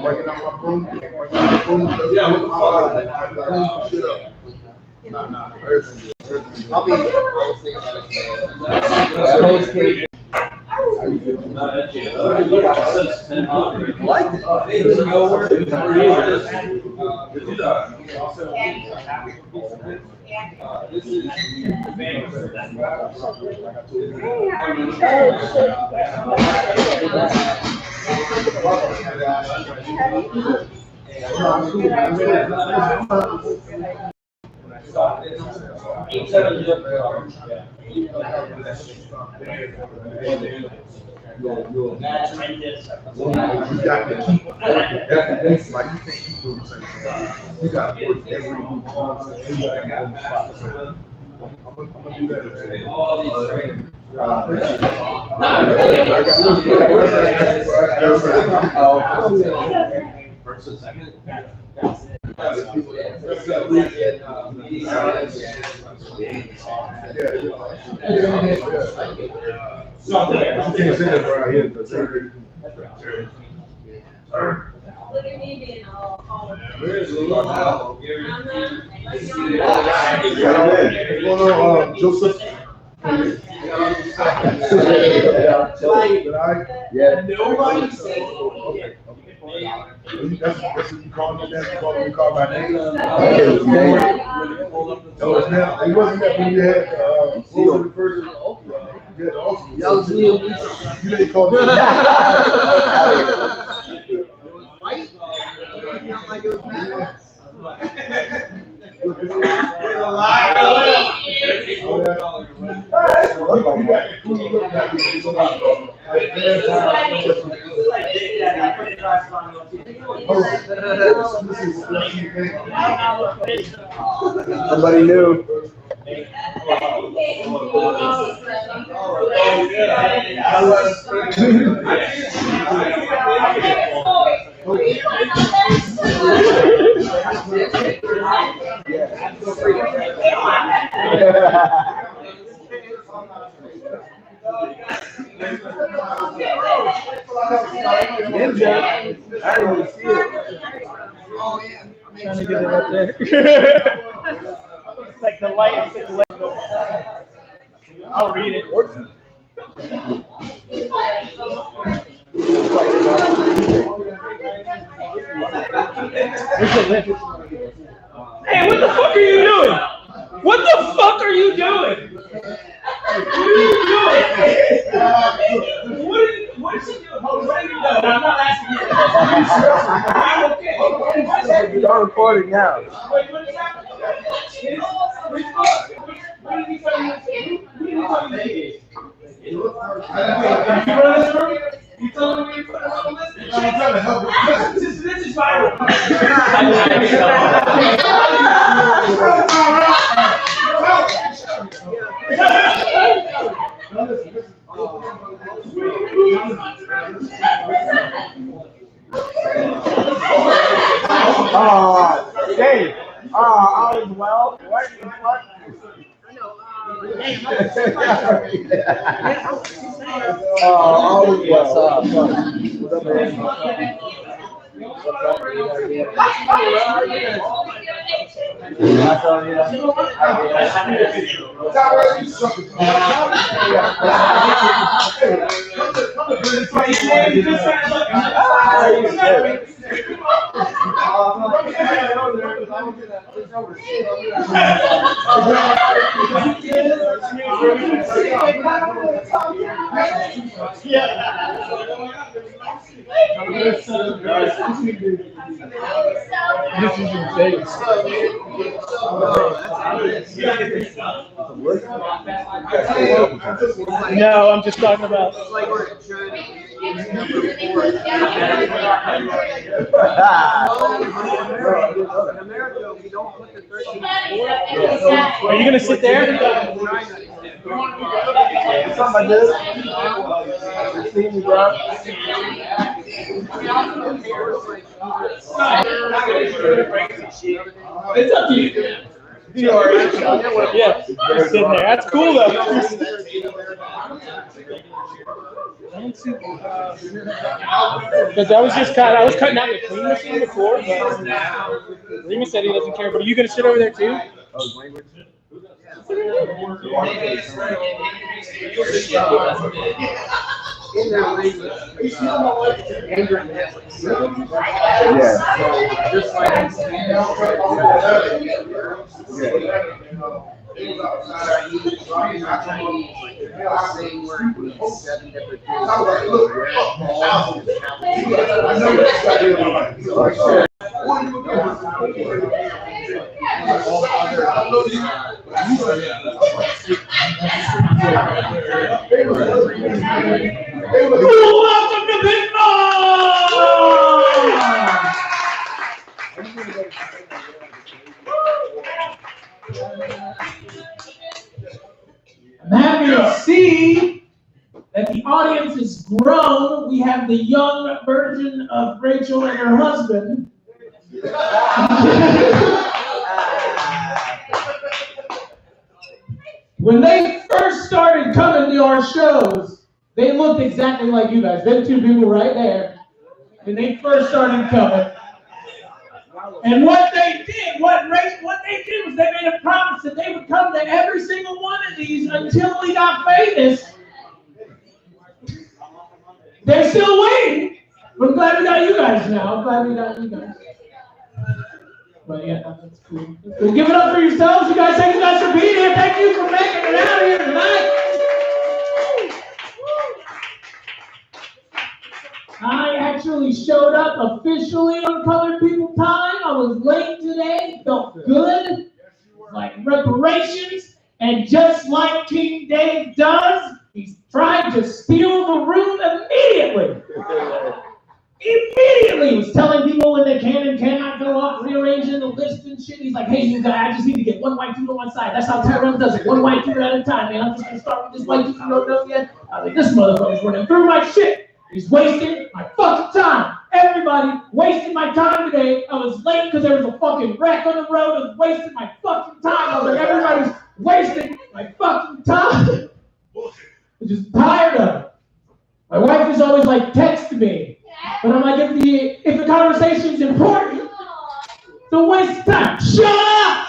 Breaking out my broom. Yeah, what the fuck? Shit up. Nah, everything good. I'll be You'll got to keep that's like you can't keep doing the same thing. You got to put every move on and you got to have the spot. So I'm gonna do that today. First and second. Look at me being all. Where's the Joseph? Yeah. Nobody said that's what you call me. That's what you call my name. No, it's not. It wasn't that when you had what was the first? You had the ultimate. You didn't call me. Somebody new. Trying to get it up there. It's like the light. I'll read it. Hey, what the fuck are you doing? What the fuck are you doing? What are you doing? What is he doing? No, I'm not asking you. I'm okay. You're recording now. Wait, what is happening? Which book? What did he tell you? Who did he tell you that he is? You run this room? You told me you put it on the list? I'm trying to help you. This is viral. Dave. All is well. What? All is well. This is insane. No, I'm just talking about. Are you gonna sit there? Something I did. See me, bro. It's up to you. Yeah, just sitting there. That's cool though. Because I was cutting out the clean machine before, but Remus said he doesn't care. But are you gonna sit over there too? Welcome to Pinboy! I'm happy to see that the audience has grown. We have the young version of Rachel and her husband. When they first started coming to our shows, they looked exactly like you guys. Them two people right there. When they first started coming. And what they did was they made a promise that they would come to every single one of these until we got famous. They're still waiting. But I'm glad we got you guys now. But yeah, that's cool. Well, give it up for yourselves. You guys, thank you guys for being here. Thank you for making it out here tonight. I actually showed up officially on Colored People Time. I was late today. Felt good. Like reparations. And just like King Dave does, he's trying to steal the room immediately. Immediately he was telling people when they can and cannot go up, rearranging the list and shit. He's like, hey, you guys, I just need to get one white dude on one side. That's how Tyrone does it. One white dude at a time, man. I'm just going to start with this white dude you don't know yet. I was like, this motherfucker's running through my shit. He's wasting my fucking time. Everybody wasted my time today. I was late because there was a fucking wreck on the road. I was wasting my fucking time. I was like, everybody's wasting my fucking time. I'm just tired of it. My wife is always like, text me. But I'm like, if the conversation's important, don't waste time. Shut up!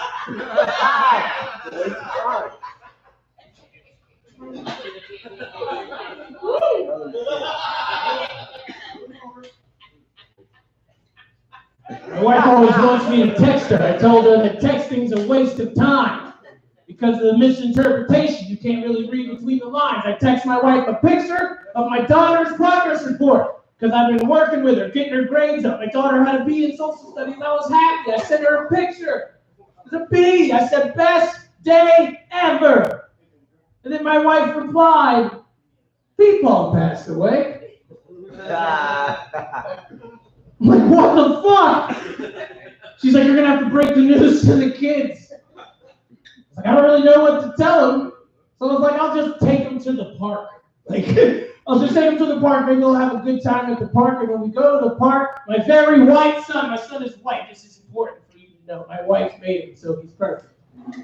My wife always wants me to text her. I told her that texting's a waste of time because of the misinterpretation. You can't really read between the lines. I text my wife a picture of my daughter's progress report because I've been working with her, getting her grades up. My daughter had a B in social studies. I was happy. I sent her a picture. It was a B. I said, best day ever. And then my wife replied, Pinboy passed away. I'm like, what the fuck? She's like, you're going to have to break the news to the kids. Like, I don't really know what to tell them. So I was like, I'll just take them to the park. Like, I'll just take them to the park. Maybe they'll have a good time at the park. And when we go to the park, my very white son, my son is white. This is important for you to know. My wife made him, so he's perfect.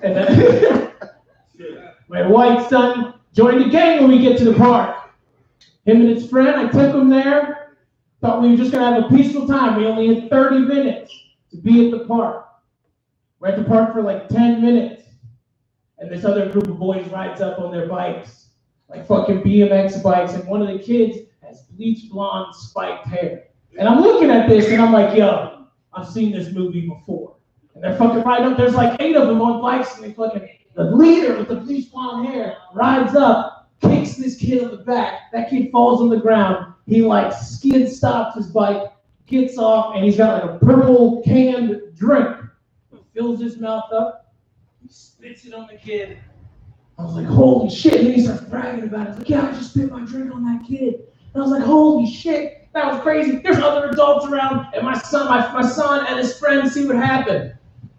And then my white son joined the gang when we get to the park. Him and his friend, I took him there. Thought we were just going to have a peaceful time. We only had 30 minutes to be at the park. We're at the park for like 10 minutes. And this other group of boys rides up on their bikes, like fucking BMX bikes. And one of the kids has bleach blonde spiked hair. And I'm looking at this and I'm like, yo, I've seen this movie before. And they're fucking riding up. There's like 8 of them on bikes. And they fucking, the leader with the bleach blonde hair rides up, kicks this kid on the back. That kid falls on the ground. He like skid stops his bike, gets off, and he's got like a purple canned drink. He fills his mouth up, he spits it on the kid. I was like, holy shit. And then he starts bragging about it. He's like, yeah, I just spit my drink on that kid. And I was like, holy shit, that was crazy. There's other adults around, and my son and his friend see what happened.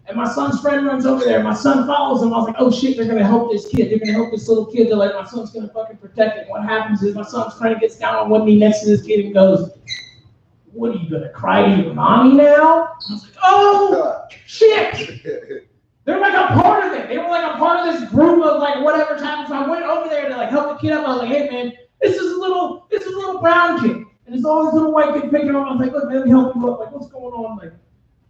And my son's friend runs over there. My son follows him. I was like, oh shit, they're going to help this kid. They're going to help this little kid. They're like, my son's going to fucking protect him. What happens is my son's friend gets down on one knee next to this kid and goes, what are you going to cry to your mommy now? I was like, oh shit. They're like a part of it. They were like a part of this group of like whatever's happening. So I went over there to like help the kid up. I was like, hey man, It's this little brown kid. And it's all this little white kid picking on him. I was like, look, man, let me help you up. Like, what's going on? Like,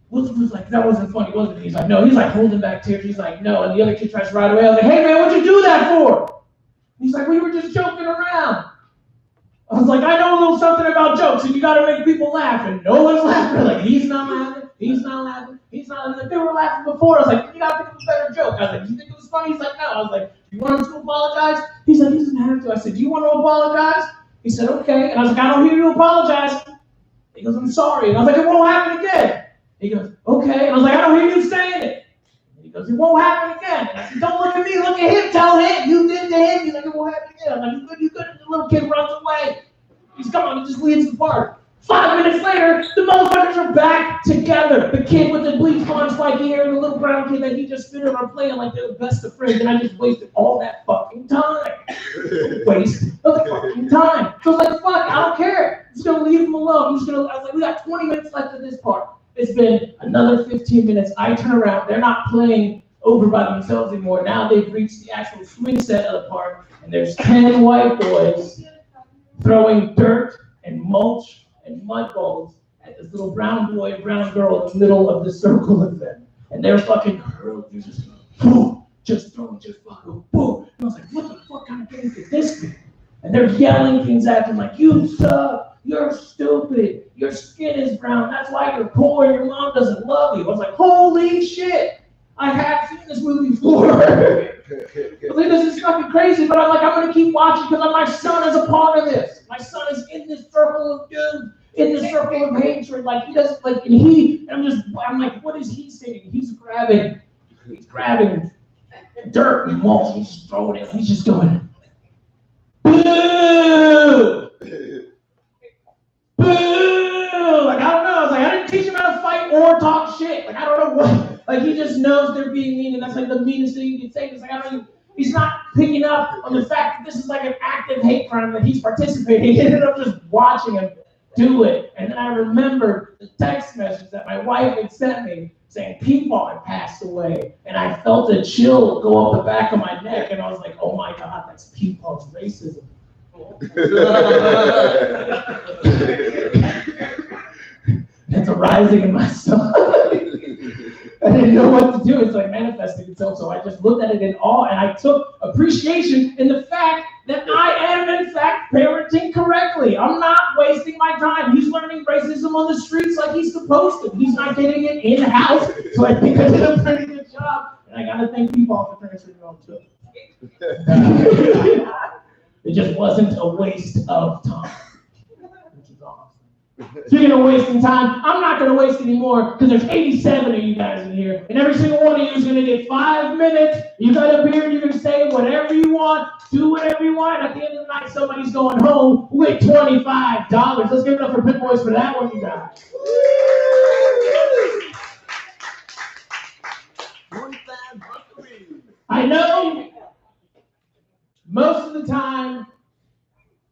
what's like, that wasn't funny, was it? He's like, no. He's like holding back tears. He's like, no. And the other kid tries to ride away. I was like, hey, man, what'd you do that for? He's like, we were just joking around. I was like, I know a little something about jokes, and you got to make people laugh. And no one's laughing. Like, he's not laughing. He's not laughing. He's not laughing. Like, they were laughing before. I was like, you got to think of a better joke. I was like, do you think it was funny? He's like, no. I was like, you want him to apologize? He said, he doesn't have to. I said, do you want to apologize? He said, okay. And I was like, I don't hear you apologize. He goes, I'm sorry. And I was like, it won't happen again. He goes, okay. And I was like, I don't hear you saying it. And he goes, it won't happen again. And I said, don't look at me, look at him. Tell him you did to him. He's like, it won't happen again. I'm like, you good. And the little kid runs away. He's gone. He just leaves the park. 5 minutes later, the motherfuckers are back together. The kid with the bleach blonde spiky hair and the little brown kid that he just spit on are playing like they were best of friends. And I just wasted all that fucking time. Waste of fucking time. So I was like, fuck, I don't care. I'm just gonna leave them alone. I was like, we got 20 minutes left of this part. It's been another 15 minutes. I turn around. They're not playing over by themselves anymore. Now they've reached the actual swing set of the park, and there's 10 white boys throwing dirt and mulch and mud balls at this little brown boy and brown girl in the middle of the circle of them. And they're fucking curled. They're just boom, just throwing, just fucking boom. And I was like, what the fuck kind of game could this be? And they're yelling things at them like, you suck, you're stupid, your skin is brown, that's why you're poor, your mom doesn't love you. I was like, holy shit, I have seen this movie before. I think this is fucking crazy, but I'm like, I'm gonna keep watching because my son is a part of this. My son is in this circle of doom, in this circle of hatred. Like he doesn't like, and I'm like, what is he saying? He's grabbing dirt and mulch. He's just throwing it. He's just going, boo, boo. Like I don't know. I was like, I didn't teach him how to fight or talk shit. Like I don't know what. Like he just knows they're being mean, and that's like the meanest thing you can say. It's like I don't even. He's not picking up on the fact that this is like an active hate crime that he's participating in, and I'm just watching him do it. And then I remember the text message that my wife had sent me saying Pinboy had passed away, and I felt a chill go up the back of my neck, and I was like, oh my God, that's Pinboy's racism. That's arising in my stomach. I didn't know what to do. It's like manifesting itself. So I just looked at it in awe, and I took appreciation in the fact that I am, in fact, parenting correctly. I'm not wasting my time. He's learning racism on the streets like he's supposed to. He's not getting it in-house. So I think I did a pretty good job. And I got to thank people for transferring it on to it. It just wasn't a waste of time. Speaking of wasting time, I'm not going to waste any more because there's 87 of you guys in here, and every single one of you is going to get 5 minutes. You got up here, you're going to say whatever you want, do whatever you want. At the end of the night, somebody's going home with $25. Let's give it up for Pinboys for that one, you guys. I know most of the time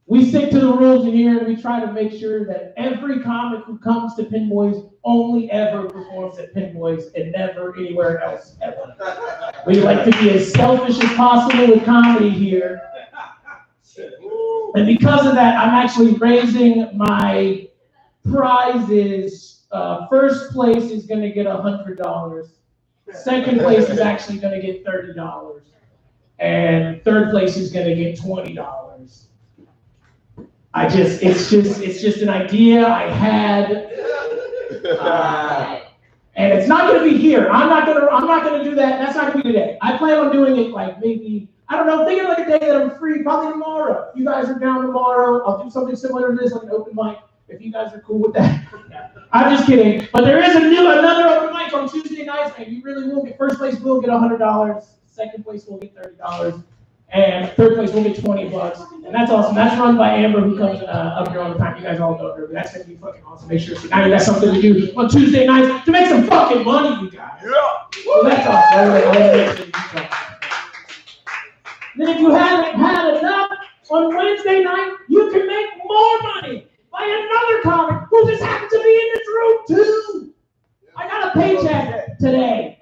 we stick to the rules in here, and we try to make sure that every comic who comes to Pinboys only ever performs at Pinboys and never anywhere else ever. We like to be as selfish as possible with comedy here. And because of that, I'm actually raising my prizes. First place is going to get $100. Second place is actually going to get $30. And third place is going to get $20. It's just an idea I had, and it's not going to be here. I'm not going to do that. That's not going to be today. I plan on doing it like maybe, I don't know, think of like a day that I'm free, probably tomorrow. If you guys are down tomorrow, I'll do something similar to this, like an open mic, if you guys are cool with that. I'm just kidding. But there is another open mic on Tuesday nights, and you really will get, first place will get $100, second place will get $30. And third place will get $20, and that's awesome. That's run by Amber, who comes up here all the time. You guys all know her, but that's gonna be fucking awesome. Make sure now you got something to do on Tuesday nights to make some fucking money, you guys. Yeah. So that's awesome. Then if you haven't had enough, on Wednesday night you can make more money by another comic who just happens to be in this room too. I got a paycheck today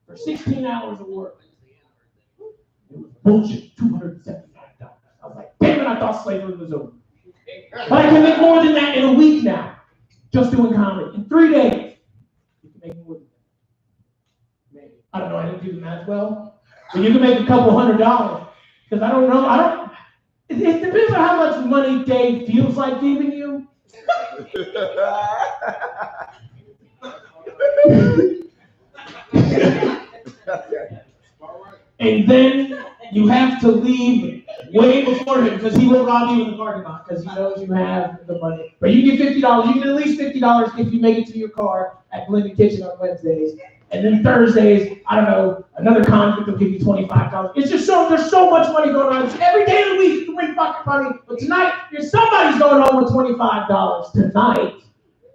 for 16 hours of work. Bullshit, $275. I was like, damn it, I thought thought slavery was over. But I can make more than that in a week now, just doing comedy. In 3 days, you can make more than that. Maybe. I don't know, I didn't do the math well. But you can make a couple $100. Because I don't know, it depends on how much money Dave feels like giving you. And then you have to leave way before him because he will rob you in the parking lot because he knows you have the money. But you get $50. You get at least $50 if you make it to your car at Blended Kitchen on Wednesdays. And then Thursdays, I don't know, another convict will give you $25. It's just there's so much money going on. Every day of the week you can win fucking money. But tonight, somebody's going home with $25 tonight.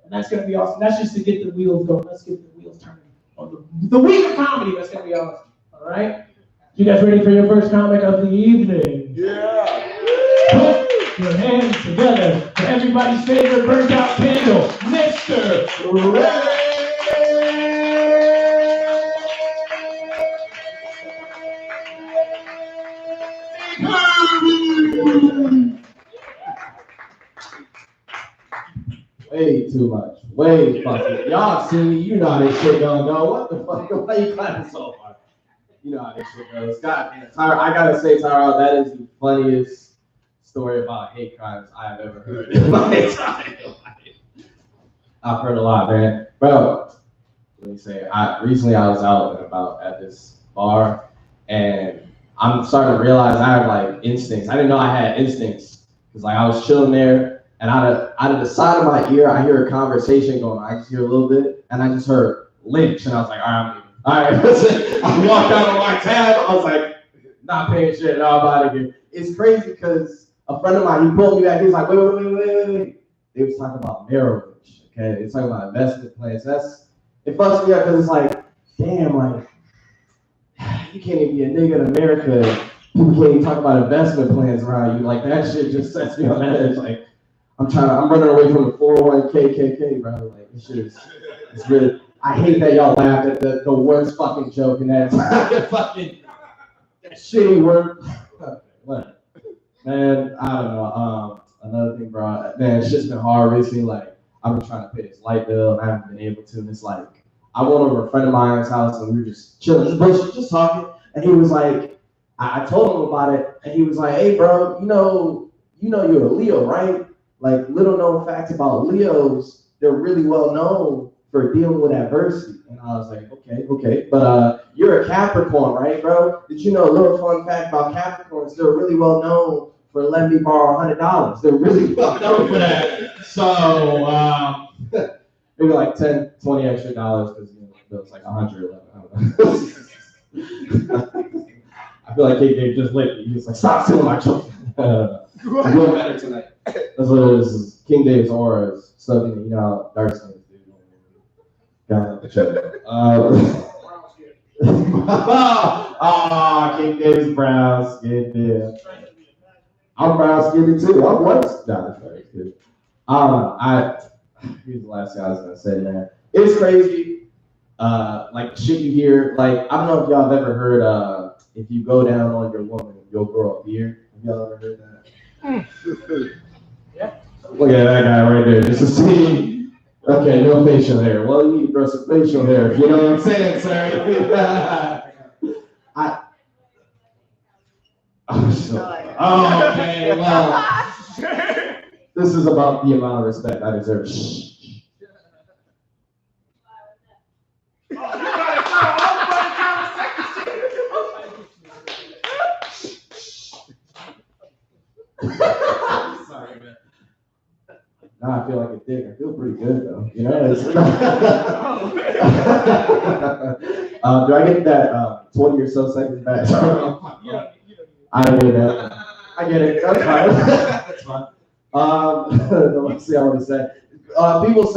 And that's going to be awesome. That's just to get the wheels going. Let's get the wheels turning. On the week of comedy, that's going to be awesome. All right? You guys ready for your first comic of the evening? Yeah. Put your hands together for everybody's favorite burnt out candle, Mr. Ray. Way too much. Way fucking. Y'all see me, you know how this shit gonna go. What the fuck? Why you clapping so hard? You know how this shit goes. God damn, Tyra, I gotta say, Tyra, that is the funniest story about hate crimes I have ever heard in my entire life. I've heard a lot, man. Bro, let me say, recently I was out and about at this bar, and I'm starting to realize I have like instincts. I didn't know I had instincts because like I was chilling there, and out of the side of my ear, I hear a conversation going on. I just hear a little bit, and I just heard lynch, and I was like, all right, I walked out on my tab. I was like, not paying shit. No, I'm out of here. It's crazy because a friend of mine, he pulled me back. He was like, wait. They was talking about Merrill Lynch, okay? They was talking about investment plans. It fucks me up because it's like, damn, like, you can't even be a nigga in America. People can't even talk about investment plans around you. Like, that shit just sets me on that edge. Like, I'm running away from the 401k KK, bro. Like, this shit is, it's really, I hate that y'all laughed at the worst fucking joke in that fucking that shitty word. Man, I don't know. Another thing, bro. Man, it's just been hard recently. Like, I've been trying to pay this light bill and I haven't been able to. And it's like, I went over a friend of mine's house and we were just chilling, just talking. And he was like, I told him about it, and he was like, hey, bro, you know you're a Leo, right? Like, little known facts about Leos, they're really well known for dealing with adversity. And I was like, okay. But you're a Capricorn, right, bro? Did you know a little fun fact about Capricorns? They're really well known for letting me borrow $100. They're really well known for that. So maybe like 10, 20 extra dollars because it was like 111. I don't know. I feel like King just lit me. He was like, stop stealing my children. I'm doing better tonight. That's what it is. King Dave's aura is stuff, you know, dark skin. King Dave's brown skin, yeah. I'm brown skinned too. I'm white. Nah, that's very good. Here's the last thing I was gonna say, man. It's crazy. Like shit you hear. Like, I don't know if y'all have ever heard. If you go down on your woman, you'll grow a beard. Have y'all ever heard that? Yeah. Look at that guy right there. Just to see. Okay, no facial hair. Well, you need to grow some facial hair. You know what I'm saying, sir? Okay, well, this is about the amount of respect I deserve. Sorry, man. Now I feel like a dick. I feel pretty good though. You know. Do I get that 20 or so seconds back? I don't get that. I get it. That's fine. That's fine. Let's see. I want to say. People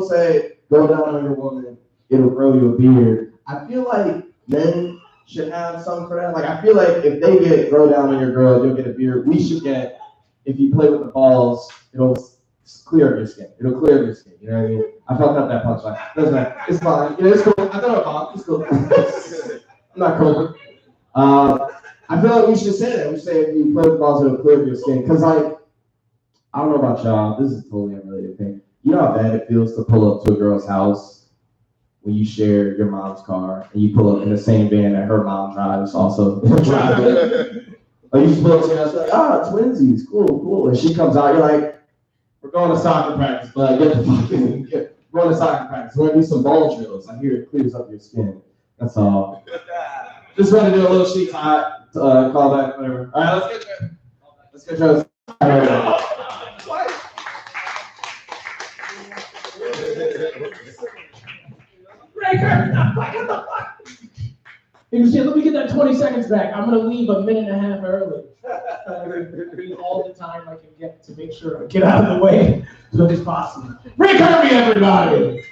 say, go down on your woman. It'll grow you a beard. I feel like men should have something for that. Like, I feel like if they get grow down on your girl, you'll get a beard. We should get, if you play with the balls, it'll clear up your skin. It'll clear up your skin. You know what I mean? I fucked up that punchline. Doesn't matter. It's fine. You know, it's cool. I thought it was fine. It's cool. I'm not coping. I feel like we should say that. We say if you play with balls, it'll clear your skin. Because, like, I don't know about y'all. This is a totally unrelated thing. You know how bad it feels to pull up to a girl's house when you share your mom's car and you pull up in the same van that her mom drives also. Like, you just pull up to her house, like, twinsies, cool. And she comes out, you're like, we're going to soccer practice, but get the fucking, we're going to soccer practice. We're going to do some ball drills. I hear it clears up your skin. That's all. Just want to do a little sheet hot, call back, whatever. All right, let's get Joe's. He was saying, let me get that 20 seconds back. I'm going to leave a minute and a half early. All the time I can get to make sure I get out of the way as much as possible. Rick Kirby, everybody!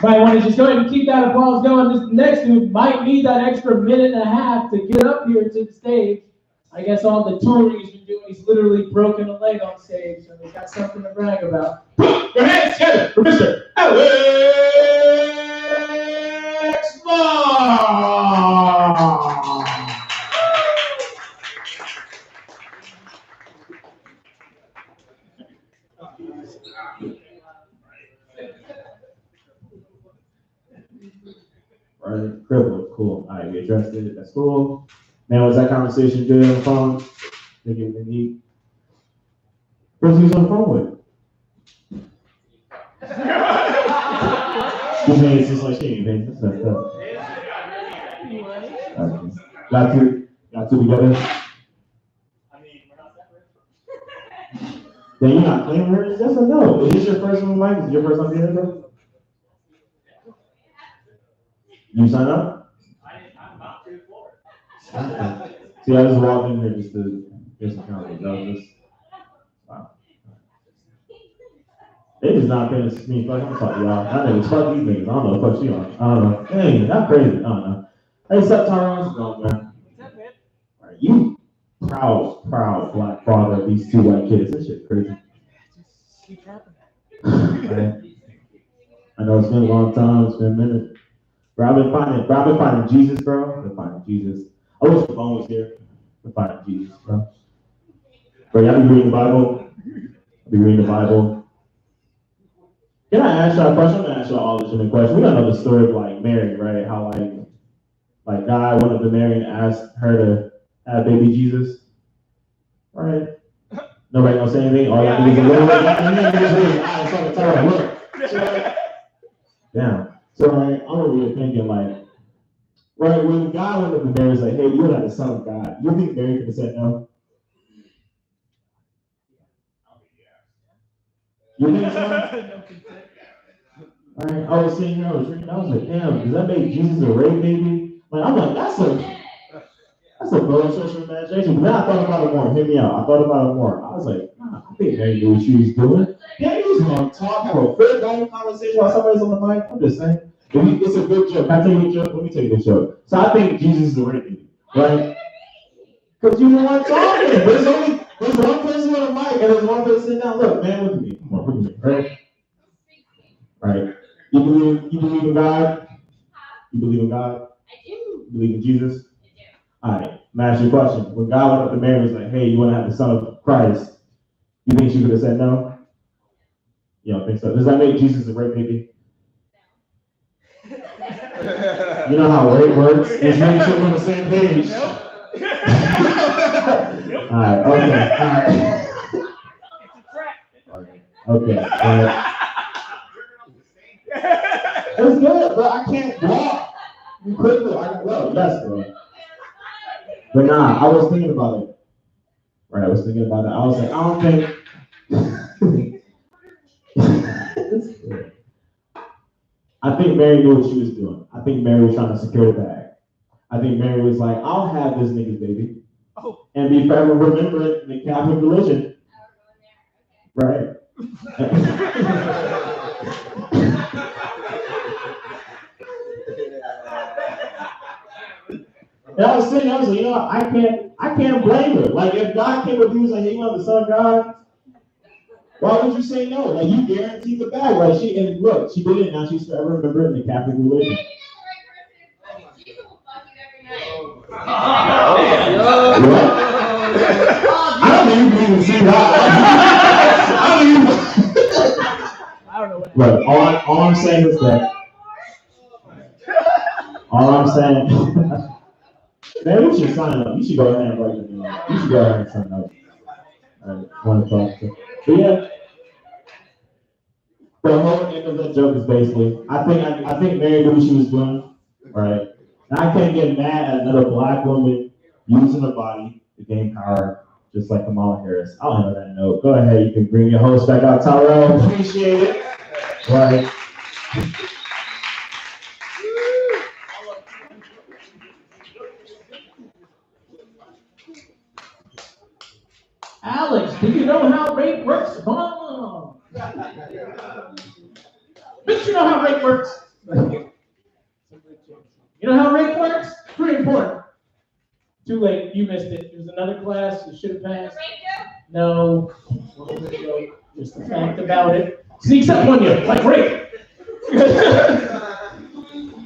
Might want to just go ahead and keep that applause going. This next dude might need that extra minute and a half to get up here to the stage. I guess all the touring he's been doing, he's literally broken a leg on stage, so he's got something to brag about. Put your hands together for Mr. Alex Moss! Right, privilege, cool. All right, we addressed it. That's cool. Now, was that conversation good on the phone? Think it was neat. Who's he on the phone with? She made it just like she ain't made this up. Got two together. I mean, we're not separate. Then you're not claiming her? Yes or no? Is this your first one, Mike? Is it your first time here, bro? You sign up? I'm about to for it. See, I just walked in there just to get some comments. That was just, wow. They just not paying attention to me. Fuck, I'm fuck y'all. That niggas fuck these niggas. I don't know what fuck she on. I don't know. Dang, that's crazy. I don't know. Hey, what's up, Tyrone? What's going on, man? What's up, man? All right, you proud black father of these two white kids. This shit crazy. Just keep happening. Right. I know it's been a long time. It's been a minute. Bro, I've been finding Jesus, bro. I've been finding Jesus. I wish the phone was here. I've been finding Jesus, bro. Bro, y'all be reading the Bible? I be reading the Bible. Can I ask y'all a question? I'm gonna ask y'all all legitimate questions. We don't know the story of like Mary, right? How like God went up to Mary and asked her to have baby Jesus. Right? Nobody gonna say anything? All y'all niggas look. Damn. So right, I'm over here thinking like, right, when God went up to Mary and said, hey, you're not the son of God, you think Mary could have said no? You think so? Right, I was sitting here, I was reading, I was like, damn, does that make Jesus a rape baby? Like, I'm like, that's a bold social imagination. But then I thought about it more. Hear me out. I thought about it more. I was like, nah, I think Mary knew what she was doing. Yeah, he was gonna talk for a good long conversation while somebody's on the mic. I'm just saying. It's a good joke. Can I tell you a joke? Let me tell you this joke. So I think Jesus is a rape baby, right? Because you weren't talking. There's one person on the mic and there's one person sitting down. Look, man, look at me. Come on, look at me, right? Right. You believe in God? You believe in God? I do. You believe in Jesus? I do. All right, let me ask you a question. When God went up to Mary and was like, hey, you want to have the son of Christ, you think she would have said no? You don't think so? Does that make Jesus a rape baby? You know how rape works? It's making sure we're on the same page. All right, okay, all right. Okay, it's good, but I can't walk. You could do. I can go. Yes, bro. But nah, I was thinking about it. Right, I was thinking about it. I was like, I don't think. I think Mary knew what she was doing. I think Mary was trying to secure the bag. I think Mary was like, I'll have this nigga's baby. Oh. And be forever remembered in the Catholic religion. Right. And I was saying, I was like, you know, I can't blame her. Like, if God came with you and was like, hey, you want the son of God? Why would you say no? Like, you guaranteed the bag. Like, and look, she did it, now she's forever remembered in the Catholic religion. didn't even see that. I don't know what. Look, all I'm saying is that. All I'm saying. Man, we should sign up. You should go ahead and write your name. You should go ahead and sign up. Alright, 1 o'clock. But yeah. The whole end of that joke is basically, I think Mary knew what she was doing, right? And I can't get mad at another black woman using her body to gain power, just like Kamala Harris. I'll end on that note. Go ahead, you can bring your host back out, Tyrell. Appreciate it. Right. Alex, do you know how rape works? Come on. Bitch, you know how rape works? You know how rape works? Pretty important. Too late. You missed it. It was another class. You should have passed. No. Just the fact about it. Sneaks up on you like rape.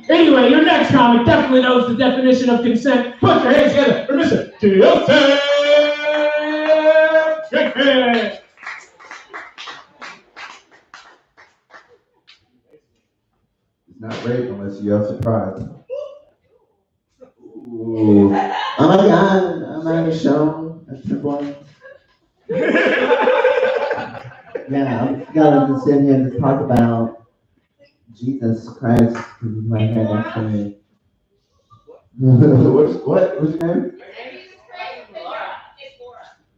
Anyway, your next comic definitely knows the definition of consent. Put your hands together for Mr. TLC. It's not rape unless you yell surprise. Ooh. Oh my God, I'm at a show at Pinboy. Yeah, I'm gonna sit here and talk about Jesus Christ, because he's right here next to me. What's your name?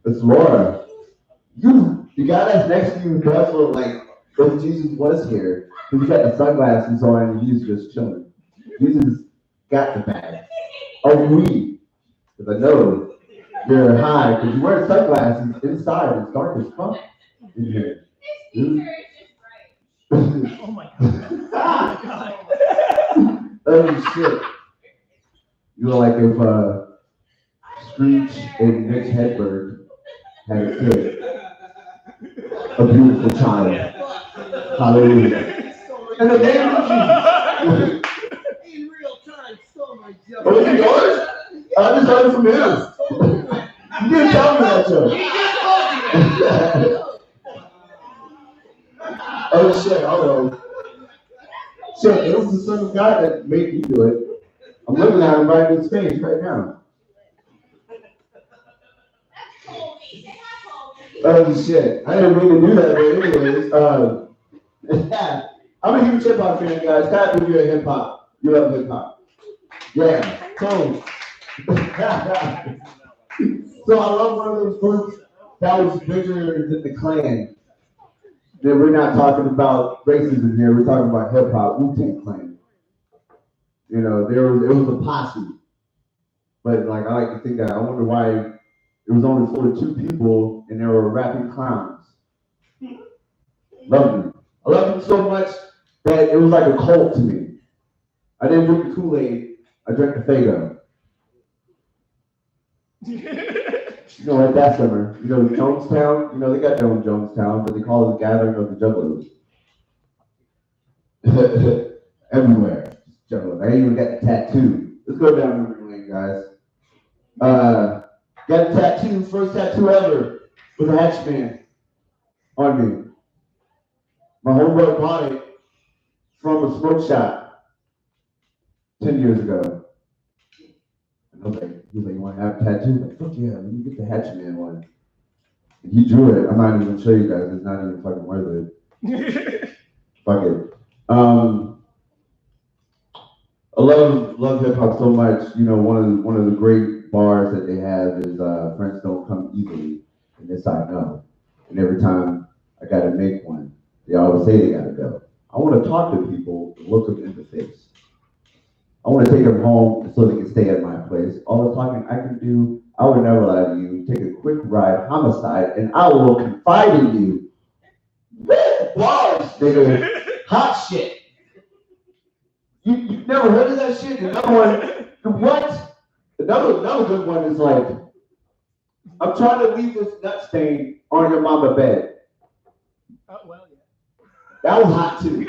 It's Laura. The guy that's next to you does look like if Jesus was here. Because you got the sunglasses on and he's just chilling. Jesus got the bag. Oh, me. Because I know you're high because you wear sunglasses inside. It's dark as fuck in here. Oh my God. Oh shit. You look like if Screech and Mitch Hedberg had a kid. A beautiful child. Hallelujah. And the name of Jesus. In real time, stole my joke. Oh, is it yours? I just heard it from him. You didn't tell me that joke. Oh shit, hold on. Shit, it was the son of God that made me do it. I'm looking at him right in his face right now. Oh shit, I didn't mean to do that, but anyways, I'm a huge hip hop fan, guys. Pat, if you're a hip hop, you love hip hop. Yeah, so. So I love one of those groups that was bigger than the Klan. Then we're not talking about racism here. We're talking about hip hop. Wu-Tang Clan. You know, it was a posse. But like I like to think that I wonder why it was only 42 people and they were rapping clowns. Loved them. I loved them so much that it was like a cult to me. I didn't drink the Kool-Aid. I drank the Faygo. You know, like that summer. You know, Jonestown. You know, they got their own Jonestown, but they call it the Gathering of the Juggalos. Everywhere. Juggalos. I even got the tattoo. Let's go down memory lane, guys. Got a tattoo, first tattoo ever, with a hatchman on me. My homeboy bought it from a smoke shop 10 years ago. And I was like, he was like, you want to have a tattoo? I'm like, fuck yeah, let me get the hatchman one. And he drew it. I'm not even gonna show you guys. It's not even fucking worth it. Fuck it. I love hip hop so much. You know, one of the great bars that they have is "Friends don't come easily," and this I know. And every time I gotta make one, they always say they gotta go. I want to talk to people and look them in the face. I want to take them home so they can stay at my place. All the talking I can do, I would never lie to you. Take a quick ride, homicide, and I will confide in you. Bars, nigga. Hot shit. You've never heard of that shit? Another one, what? Another good one is like, I'm trying to leave this nut stain on your mama bed. Oh, well, yeah. That was hot too.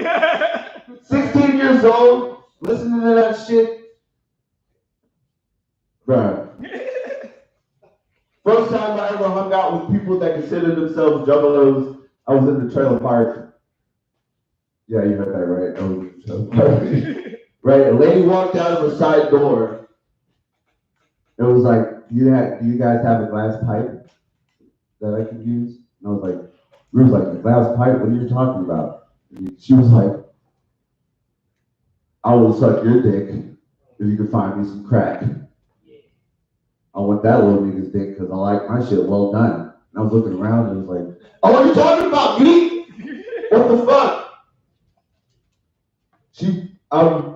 16 years old, listening to that shit. Bruh. First time I ever hung out with people that consider themselves juggalos, I was in the trailer park. Yeah, you heard that right. I was in the trailer park. Right, a lady walked out of a side door. It was like, do you guys have a glass pipe that I can use? And I was like, we was like, a glass pipe? What are you talking about? And she was like, I will suck your dick if you can find me some crack. I want that little nigga's dick because I like my shit well done. And I was looking around and it was like, oh, are you talking about me? What the fuck?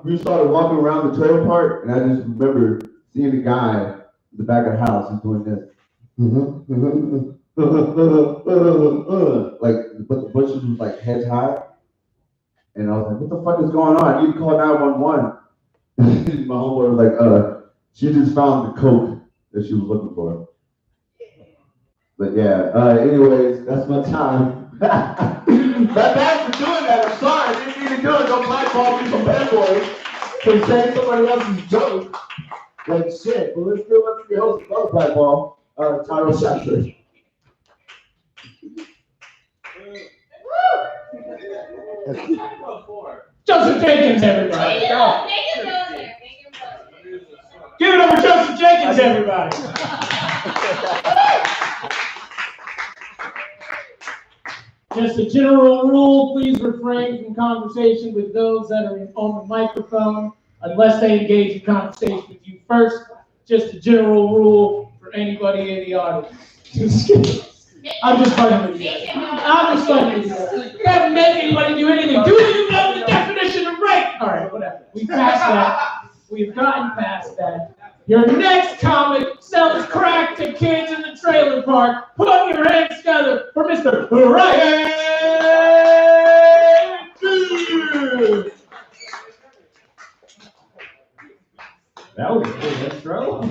We started walking around the trailer park and I just remember seeing a guy in the back of the house who's doing this. Like, but the bushes was like heads high. And I was like, what the fuck is going on? I need to call 911. My homeboy was like, she just found the coke that she was looking for. But yeah, anyways, that's my time. Bad for doing that. I'm sorry. I didn't mean to do it. Don't blackball me from Pinboy for saying somebody else's joke. Like shit. But let's do the host of another blackball, Tyro Shepard. Joseph Jenkins, everybody. Give it up for Joseph Jenkins, everybody. Just a general rule, please refrain from conversation with those that are on the microphone unless they engage in conversation with you first. Just a general rule for anybody in the audience. I'm just fucking with you. I'm just fucking with you. You haven't made anybody do anything. Do you know the definition of rape? All right, whatever. We've passed that. We've gotten past that. Your next comic sells crack to kids in the trailer park. Put your hands together for Mr. Ryan. That was a cool intro.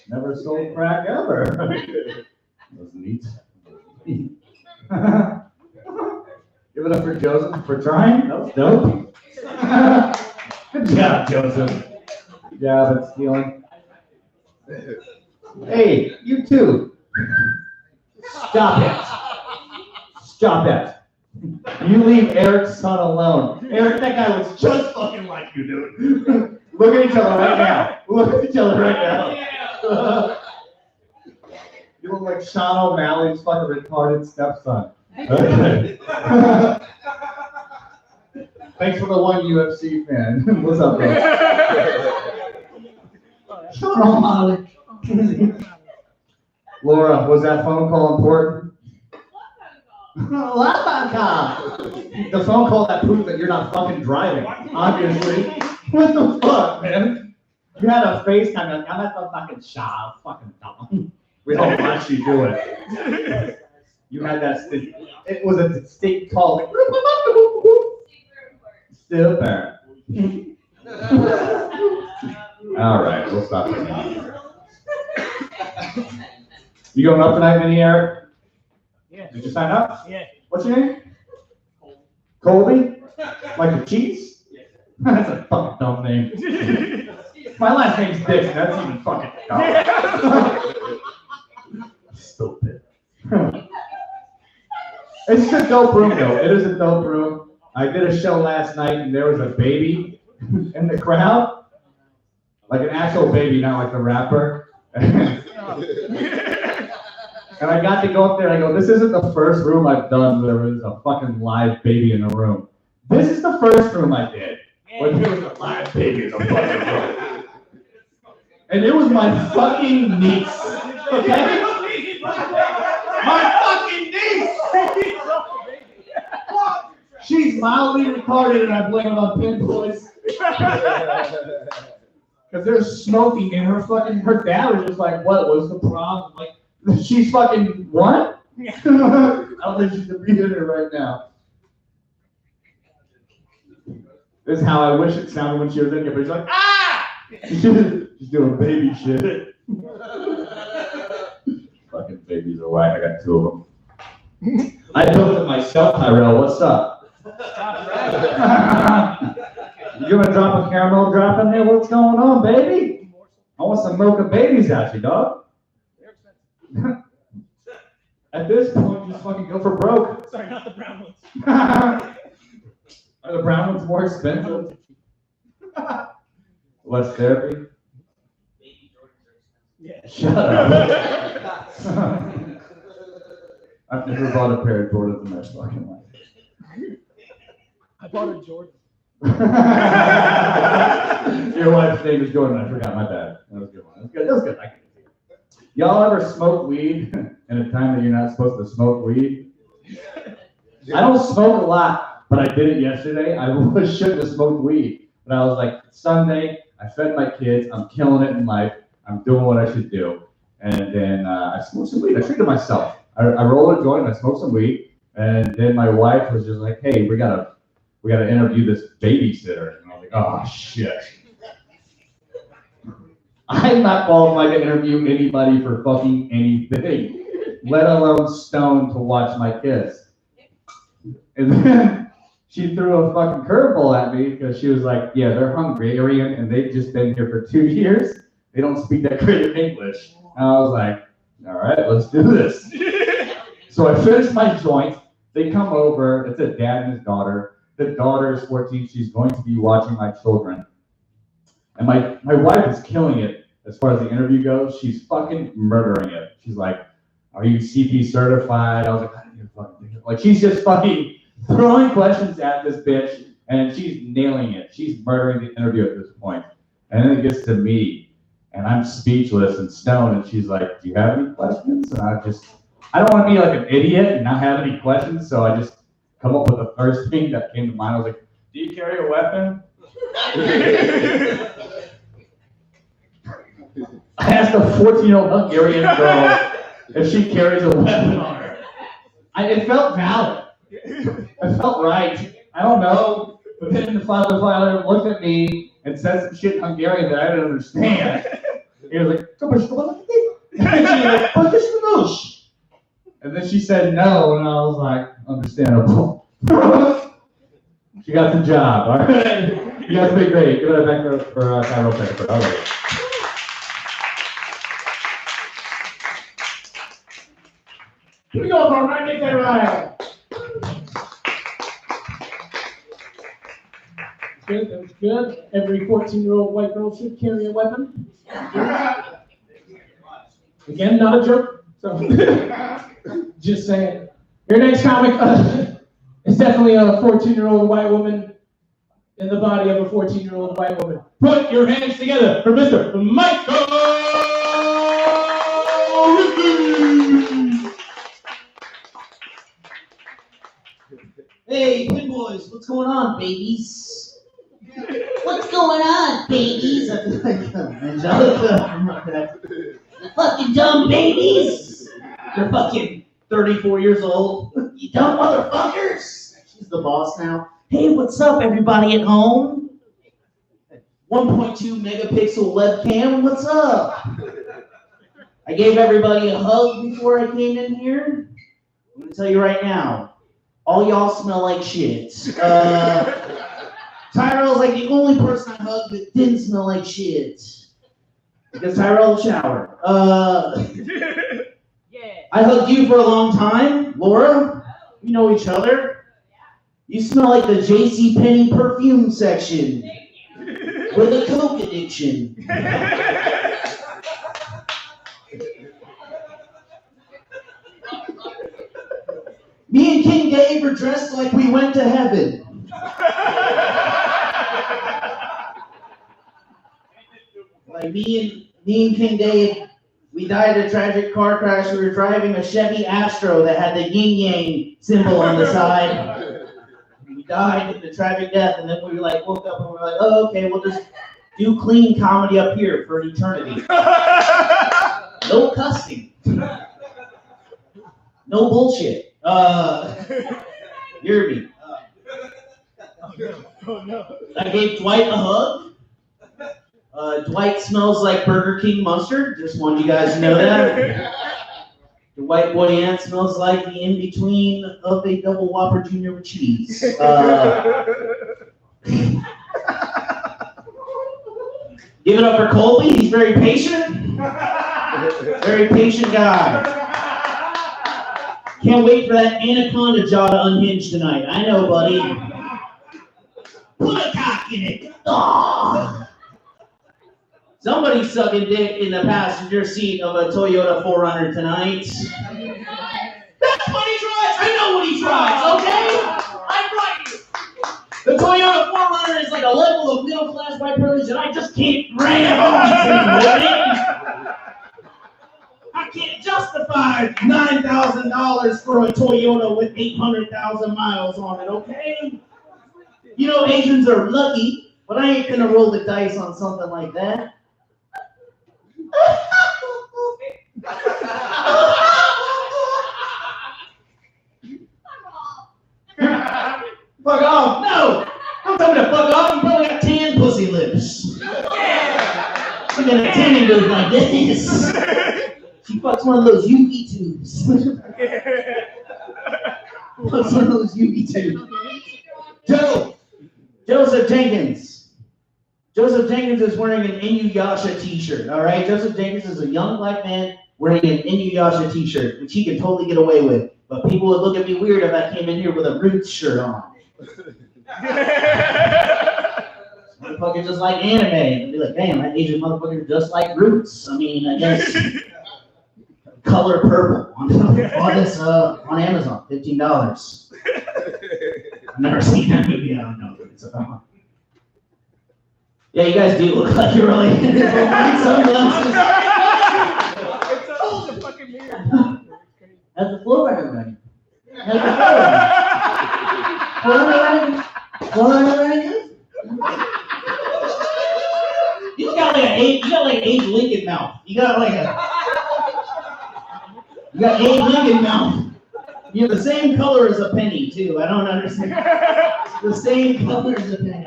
Never sold crack ever. That was neat. Give it up for Joseph for trying. That was dope. Good job, Joseph. Good job at stealing. Hey, you too. Stop it. Stop it. You leave Eric's son alone. Eric, that guy was just fucking like you, dude. Look at each other right now. Look at each other right now. You look like Sean O'Malley's fucking retarded stepson. Okay. Thanks for the one UFC fan. What's up, bro? Sean O'Malley. Laura, was that phone call important? What phone call? The phone call that proves that you're not fucking driving, obviously. What the fuck, man? You had a face kind of like, I'm not the fucking child, fucking dumb. We don't watch you do it. You had that, it was a distinct call. Like, still there. All right, we'll stop it. You going up tonight, Vinny, Eric? Yeah. Did you sign up? Yeah. What's your name? Colby? Like the cheese? That's a fucking dumb name. My last name's Dick, that's even fucking dumb. Stupid. It's a dope room, though. It is a dope room. I did a show last night, and there was a baby in the crowd. Like an actual baby, not like the rapper. And I got to go up there, and I go, this isn't the first room I've done where there was a fucking live baby in the room. This is the first room I did where there was a live baby in the fucking room. And it was my fucking niece. Okay? My fucking niece! She's mildly retarded, and I blame it on Pinboys. Because there's smoking in her fucking, her dad was just like, what was the problem? Like, she's fucking, what? I don't think she should be in here right now. This is how I wish it sounded when she was in here, but she's like, ah! She's doing baby shit. Fucking babies are whack. I got 2 of them. I built it myself, Tyrell. What's up? You gonna drop a caramel drop in there? What's going on, baby? I want some mocha babies out you, dog. At this point, just fucking go for broke. Sorry, not the brown ones. Are the brown ones more expensive? Less therapy? Yeah. Shut up. I've never bought a pair of Jordans in my fucking life. I bought a Jordan. Your wife's name is Jordan. I forgot. My bad. That was a good one. That was good. That was good. I can see it. Y'all ever smoke weed in a time that you're not supposed to smoke weed? I don't smoke a lot, but I did it yesterday. I shouldn't have smoked weed, but I was like, Sunday. I fed my kids. I'm killing it in life. I'm doing what I should do. And then I smoked some weed. I treated myself. I rolled a joint. I smoked some weed. And then my wife was just like, hey, we gotta interview this babysitter. And I was like, oh shit. I'm not qualified to interview anybody for fucking anything, let alone stoned to watch my kids. And then she threw a fucking curveball at me because she was like, yeah, they're Hungarian and they've just been here for 2 years. They don't speak that great of English. And I was like, all right, let's do this. So I finished my joint. They come over. It's a dad and his daughter. The daughter is 14. She's going to be watching my children. And my wife is killing it as far as the interview goes. She's fucking murdering it. She's like, are you CP certified? I was like, I don't even fucking think of it. Like, she's just fucking throwing questions at this bitch, and she's nailing it. She's murdering the interview at this point. And then it gets to me, and I'm speechless and stoned, and she's like, do you have any questions? And I don't want to be like an idiot and not have any questions, so I just come up with the first thing that came to mind. I was like, do you carry a weapon? I asked a 14-year-old Hungarian girl if she carries a weapon on her. It felt valid. It felt right. I don't know. But then the father looked at me and said some shit in Hungarian that I didn't understand. He was like, and then she said no, and I was like, understandable. She got the job. All right. You guys did great. Give it back for Tyrell Pickford. All right. Here we go, bro. Right, make that right. Good, that was good. Every 14-year-old white girl should carry a weapon. Again, not a joke. So, just saying. Your next comic is definitely a 14-year-old white woman in the body of a 14-year-old white woman. Put your hands together for Mr. Michael. Hey, Pinboys, what's going on, babies? What's going on, babies? I feel like Angelica. You fucking dumb babies! You're fucking 34 years old. You dumb motherfuckers! She's the boss now. Hey, what's up, everybody at home? 1.2 megapixel webcam, what's up? I gave everybody a hug before I came in here. I'm gonna tell you right now. All y'all smell like shit. Tyrell's like the only person I hugged that didn't smell like shit. Because Tyrell showered. I hugged you for a long time, Laura. We know each other. You smell like the JCPenney perfume section. With a coke addiction. Me and King Dave are dressed like we went to heaven. Like me and King Dave, we died in a tragic car crash. We were driving a Chevy Astro that had the yin yang symbol on the side. We died in a tragic death, and then we woke up and we were like, oh, okay, we'll just do clean comedy up here for an eternity. No cussing. No bullshit. Hear me. Oh no. I gave Dwight a hug. Dwight smells like Burger King mustard. Just wanted you guys to know that. The white boy ant smells like the in-between of a double Whopper Jr. with cheese. Give it up for Colby. He's very patient. Very patient guy. Can't wait for that anaconda jaw to unhinge tonight. I know, buddy. Put a cock in it. Oh. Somebody's sucking dick in the passenger seat of a Toyota 4Runner tonight. That's what he drives. I know what he drives, okay? I'm right. The Toyota 4Runner is like a level of middle-class white privilege that I just can't grab onto. I can't justify $9,000 for a Toyota with 800,000 miles on it, okay? You know, Asians are lucky, but I ain't gonna roll the dice on something like that. Fuck off! No! Don't tell me to fuck off. You probably got tan pussy lips. Yeah. She got a tanning booth like this. She fucks one of those UV tubes. Fucks one of those UV tubes. Joseph Jenkins. Joseph Jenkins is wearing an Inuyasha t-shirt, all right? Joseph Jenkins is a young black man wearing an Inuyasha t-shirt, which he can totally get away with. But people would look at me weird if I came in here with a Roots shirt on. Motherfucker just like anime. And be like, damn, that Asian motherfucker just like Roots. I mean, I guess color purple on this on Amazon, $15. I've never seen that movie. I don't know what it's about. Yeah, you guys do look like you're really into sunglasses. It's a fucking mirror. How's the floor running? How's the floor running? You got like Abe Lincoln mouth. You got Abe Lincoln mouth. You have the same color as a penny too. I don't understand. It's the same color as a penny.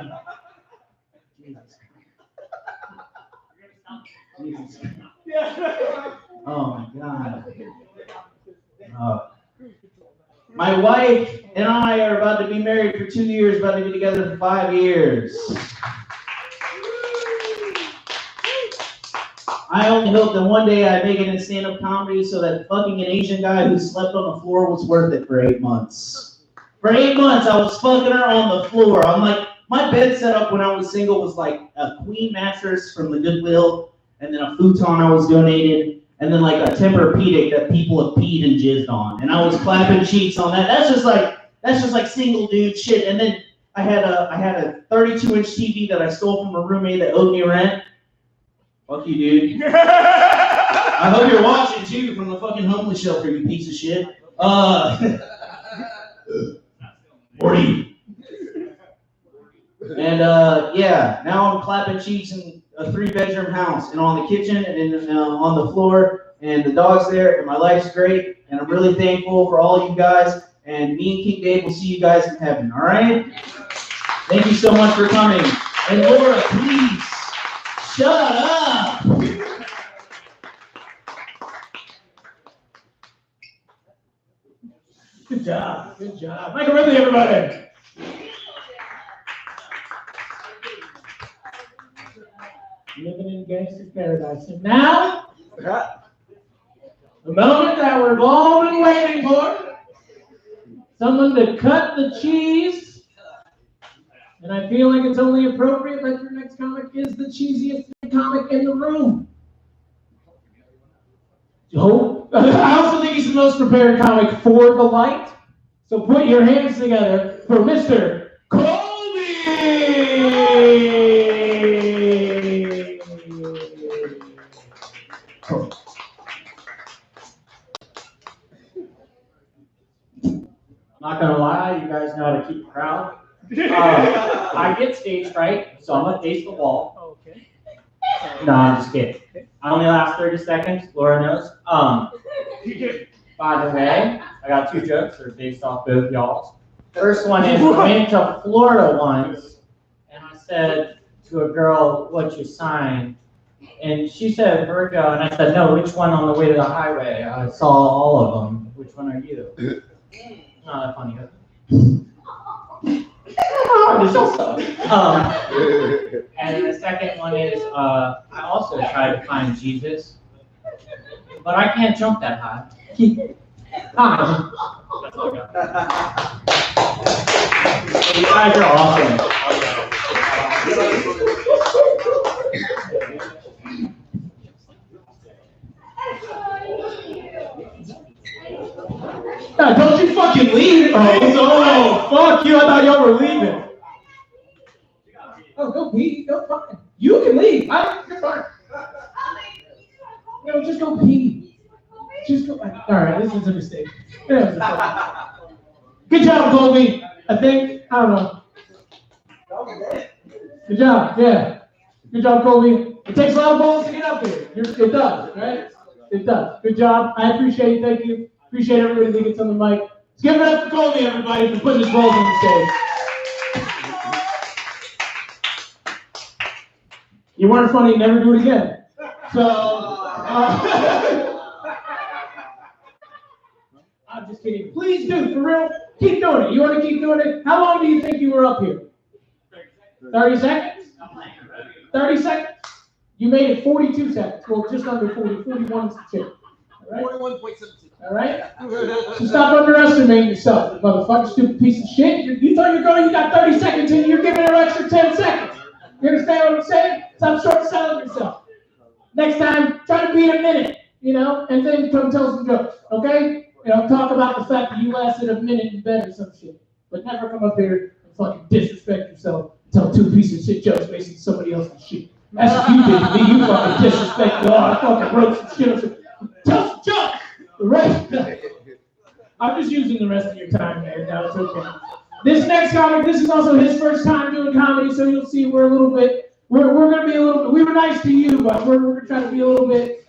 Jesus. Oh my God. My wife and I are about to be married for 2 years, about to be together for 5 years. I only hope that one day I make it in stand-up comedy so that fucking an Asian guy who slept on the floor was worth it for 8 months. For 8 months, I was fucking her on the floor. I'm like, my bed setup when I was single was like a queen mattress from the Goodwill, and then a futon I was donated, and then like a Tempur-Pedic that people have peed and jizzed on. And I was clapping cheeks on that. That's just like single dude shit. And then I had a 32-inch TV that I stole from a roommate that owed me rent. Fuck you, dude. I hope you're watching too from the fucking homeless shelter, you piece of shit. 40. And yeah, now I'm clapping cheeks in a 3-bedroom house and on the kitchen and on the floor, and the dog's there, and my life's great, and I'm really thankful for all you guys, and me and King Dave will see you guys in heaven, all right? Thank you so much for coming. And Laura, please, shut up. Good job, good job. Michael Ridley, everybody. Living in gangster paradise. And now, the moment that we've all been waiting for, someone to cut the cheese. And I feel like it's only appropriate that your next comic is the cheesiest comic in the room. Joe, I also think he's the most prepared comic for the light. So put your hands together for Mr. Colby! Not gonna lie, you guys know how to keep a crowd. I get stage fright, so I'm gonna face the wall. Okay. No, I'm just kidding. I only last 30 seconds. Laura knows. By the way, I got 2 jokes that are based off both y'all's. First one is, I went to Florida once, and I said to a girl, "What's your sign?" And she said Virgo, and I said, "No, which one on the way to the highway? I saw all of them. Which one are you?" Not that funny. And the second one is, I also tried to find Jesus, but I can't jump that high. Keep it high. You guys are awesome. Nah, don't you fucking leave. Oh, fuck you. I thought y'all were leaving. Oh, go pee. Go fine. You can leave. You're fine. No, just go pee. Just go. All right, this is a mistake. Good job, Colby. I think. I don't know. Good job. Yeah. Good job, Colby. It takes a lot of balls to get up here. It does, right? It does. Good job. I appreciate it. Thank you. Appreciate everybody that gets on the mic. Let's give it up to Colby, everybody, for putting his balls on the stage. You weren't funny, never do it again. So, I'm just kidding. Please do, for real, keep doing it. You want to keep doing it? How long do you think you were up here? 30 seconds? 30 seconds? You made it 42 seconds. Well, just under 40, 41 is the chip. All right? 41.72. All right? So stop underestimating yourself, you motherfucker, stupid piece of shit. You thought you're going, you got 30 seconds and you're giving it an extra 10 seconds. You understand what I'm saying? Stop short selling yourself. Next time, try to beat a minute, and then come tell some jokes, okay? Talk about the fact that you lasted a minute in bed or some shit. But never come up here and fucking disrespect yourself, tell two pieces of shit jokes based on somebody else's shit. That's what you did to me. You fucking disrespected. Oh, I fucking wrote some shit. Tell some jokes, right? I'm just using the rest of your time, man. Now it's okay. This next comic, this is also his first time doing comedy, so you'll see we're going to be a little bit, we were nice to you, but we're going to try to be a little bit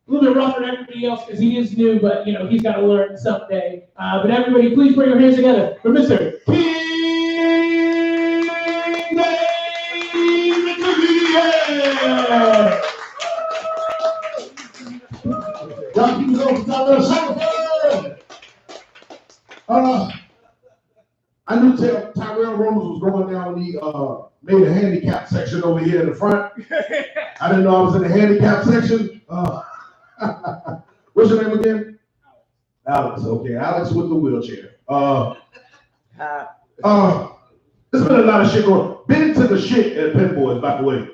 rougher than everybody else because he is new, but, he's got to learn someday. But everybody, please put your hands together for Mr. Pinboy. I knew Tyrell Romans was going down. He made a handicap section over here in the front. I didn't know I was in the handicap section. What's your name again? Alex. Okay, Alex with the wheelchair. There's been a lot of shit going. Been to the shit at Pinboy, by the way.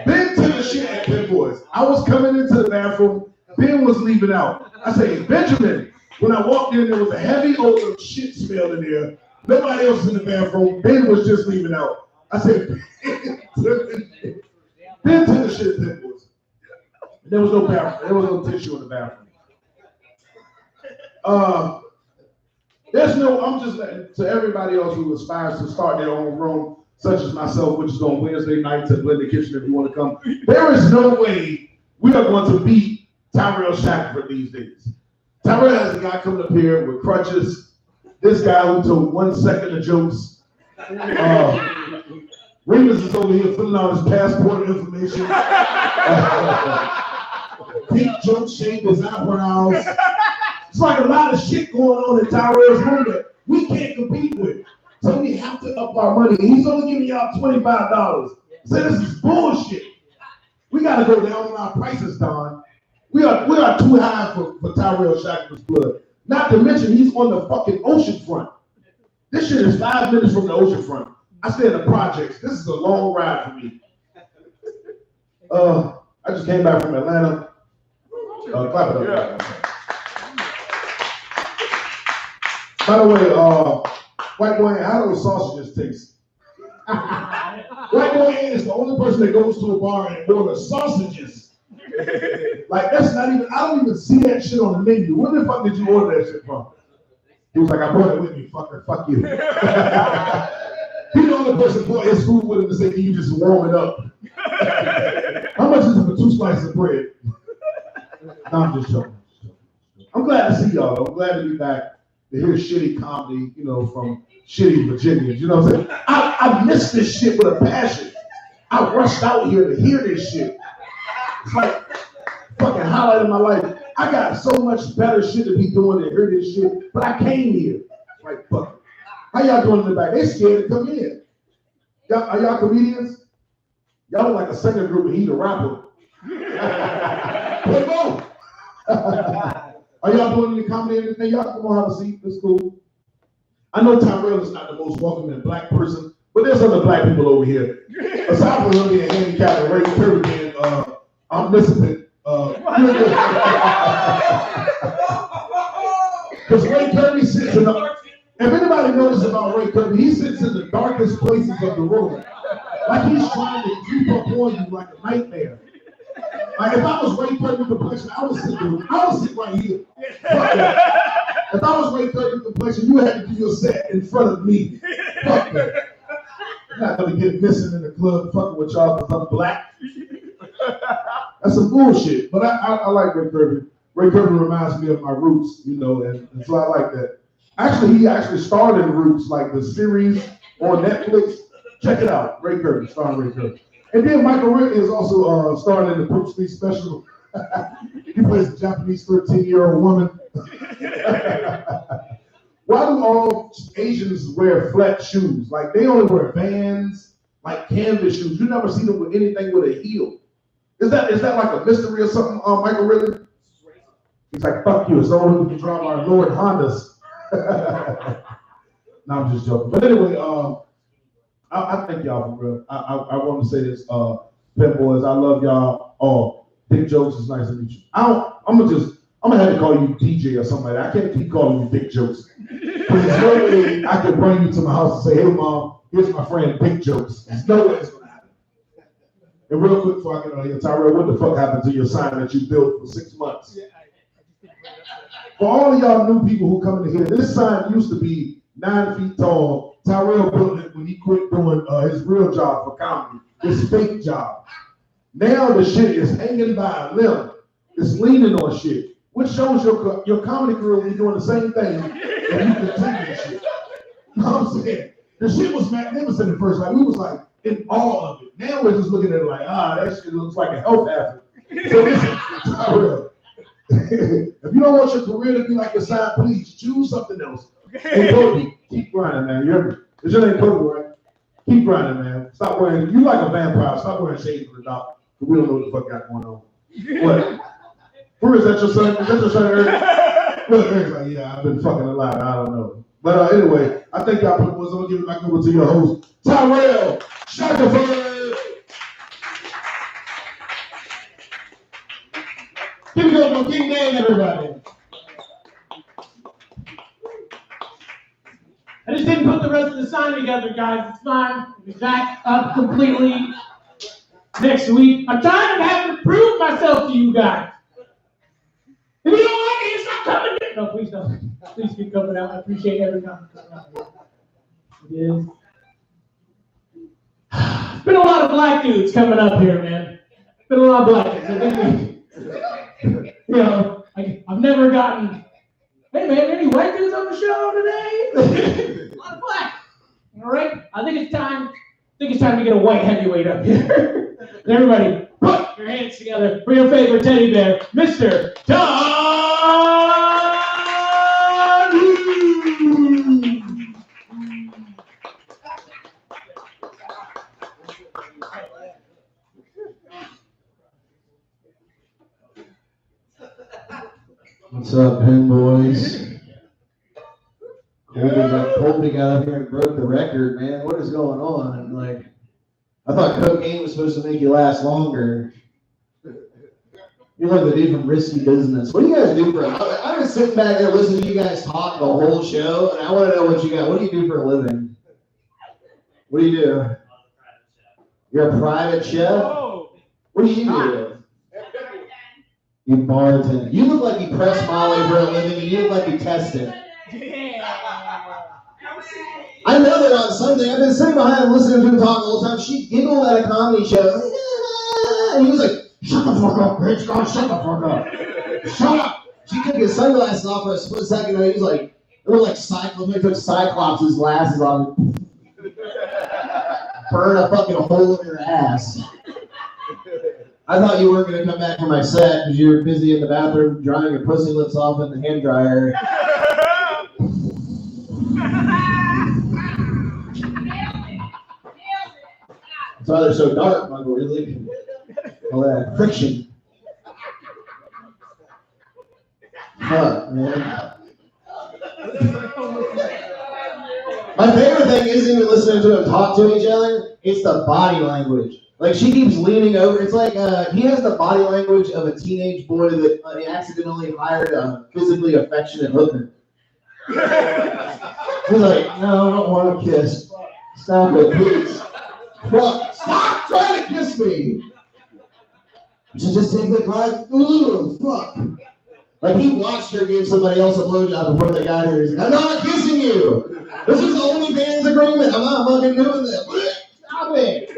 Been to the shit at Pinboys. I was coming into the bathroom. Ben was leaving out. I said, Benjamin. When I walked in, there was a heavy odor of shit smell in there. Nobody else in the bathroom. Ben was just leaving out. I said, Ben to the shit at Pinboys. There was no bathroom. There was no tissue in the bathroom. I'm just letting, to everybody else who aspires to start their own room, such as myself, which is on Wednesday nights at Blended Kitchen if you want to come. There is no way we are going to beat Tyrell Shackford these days. Tyrell has a guy coming up here with crutches. This guy who told 1 second of jokes. Remus is over here filling out his passport information. Pink joke shaped his eyebrows. It's like a lot of shit going on in Tyrell's room that we can't compete with. So we have to up our money. He's only giving y'all $25. So this is bullshit. We gotta go down on our prices, Don. We are too high for Tyrell Shackford's blood. Not to mention he's on the fucking ocean front. This shit is 5 minutes from the ocean front. I stay in the projects. This is a long ride for me. I just came back from Atlanta. Clap it up. Yeah. By the way, White Boy, how do those sausages taste? White Boy is the only person that goes to a bar and orders sausages. Like, that's not even, I don't even see that shit on the menu. Where the fuck did you order that shit from? He was like, I brought it with me, fucker, fuck you. He's the only person who brought his food with him to say, can you just warm it up? How much is it for 2 slices of bread? No, I'm just joking. I'm glad to see y'all. I'm glad to be back to hear shitty comedy, from shitty Virginians. You know what I'm saying? I missed this shit with a passion. I rushed out here to hear this shit. It's like fucking highlight of my life. I got so much better shit to be doing than hear this shit, but I came here. Like, fuck. How y'all doing in the back? They scared to come in. Are y'all comedians? Y'all look like a second group and he's a rapper. Play ball. Are y'all doing any comedy or anything? Y'all come on, have a seat. It's cool. I know Tyrell is not the most welcoming black person, but there's other black people over here. Aside from him being handicapped and Ray Curry being omniscient. Because Ray Curry sits in the... If anybody notices about Ray Curry, he sits in the darkest places of the room. Like he's trying to creep up on you like a nightmare. Like if I was Ray Curry complexion, I would sit right here. If I was Ray Curry complexion, you had to do your set in front of me. Fuck that. I'm not gonna get missing in the club fucking with y'all because I'm black. That's some bullshit. But I like Ray Curry. Ray Curry reminds me of my roots, you know, and so I like that. Actually, he actually starred in Roots, like the series on Netflix. Check it out, Ray Curry, starring Ray Curry. And then Michael Ridley is also starring in the Bruce Lee special. He plays a Japanese 13-year-old woman. Why do all Asians wear flat shoes? Like they only wear Vans, like canvas shoes. You never see them with anything with a heel. Is that like a mystery or something, Michael Ridley? He's like, fuck you, it's the only we can drive our Lord Hondas. No, I'm just joking. But anyway, I thank y'all for real. I want to say this, Pinboys, I love y'all. Oh, Big Jokes is nice to meet you. I'm gonna have to call you DJ or something like that. I can't keep calling you Big Jokes. Because there's no way I could bring you to my house and say, hey mom, here's my friend Big Jokes. There's no way it's gonna happen. And real quick before I get on here, Tyrell, what the fuck happened to your sign that you built for 6 months? For all of y'all new people who come in here, this sign used to be 9 feet tall. Tyrell built it when he quit doing his real job for comedy, his fake job. Now the shit is hanging by a limb. It's leaning on shit, which shows your comedy career will be doing the same thing and you continue this shit. You know what I'm saying? The shit was magnificent at first. Like we was like in awe of it. Now we're just looking at it like, that shit looks like a health hazard. So listen, Tyrell. If you don't want your career to be like a sign, please choose something else. Hey, Cody, keep grinding, man. You hear me? Is your name Cody, right? Keep grinding, man. Stop wearing, you like a vampire. Stop wearing shades in the dark. We don't know what the fuck got going on. What? Who is that your son? Is that your son, Eric? Look, Eric's like, yeah, I've been fucking a lot. I don't know. But anyway, I think y'all put was. I'm gonna give it back over to your host, Tyrell Shackelford. Give it up for King Dan, everybody. I just didn't put the rest of the sign together, guys. It's fine. It'll be back up completely next week. I'm trying to have to prove myself to you guys. If you don't like it, stop coming in. No, please don't. Please keep coming out. I appreciate every comment coming out here. It is. It's been a lot of black dudes coming up here, man. It's been a lot of black dudes. You know, I've never gotten, hey man, any white dudes on the show today? A lot of black. All right, I think it's time to get a white heavyweight up here. Everybody, put your hands together for your favorite teddy bear, Mr. Todd. What's up, Pinboys? Colby got up here and broke the record, man. What is going on? Like, I thought cocaine was supposed to make you last longer. You're like the dude from Risky Business. What do you guys do for? I've been sitting back there listening to you guys talk the whole show, and I want to know what you got. What do you do for a living? What do you do? You're a private chef. What do you do? You bartend. You look like you press Molly for a living, and you look like you test it. I know that on Sunday, I've been sitting behind him listening to him talk the whole time. She giggled at a comedy show. And he was like, shut the fuck up, bitch. God, shut the fuck up. Shut up. She took his sunglasses off for a split second, and he was like, they were like Cyclops. They took Cyclops' glasses off. Burn a fucking hole in your ass. I thought you weren't going to come back for my set because you were busy in the bathroom drying your pussy lips off in the hand dryer. That's why they're so dark, Michael, really. All that friction. Fuck, man. My favorite thing isn't even listening to them talk to each other, it's the body language. Like, she keeps leaning over. It's like he has the body language of a teenage boy that accidentally hired a physically affectionate hooker. He's like, no, I don't want to kiss. Stop it, please. Fuck, stop trying to kiss me. She just take the card. Ooh, fuck. Like, he watched her give somebody else a blowjob before they got here. He's like, I'm not kissing you. This is the OnlyFans agreement. I'm not fucking doing this. Stop it.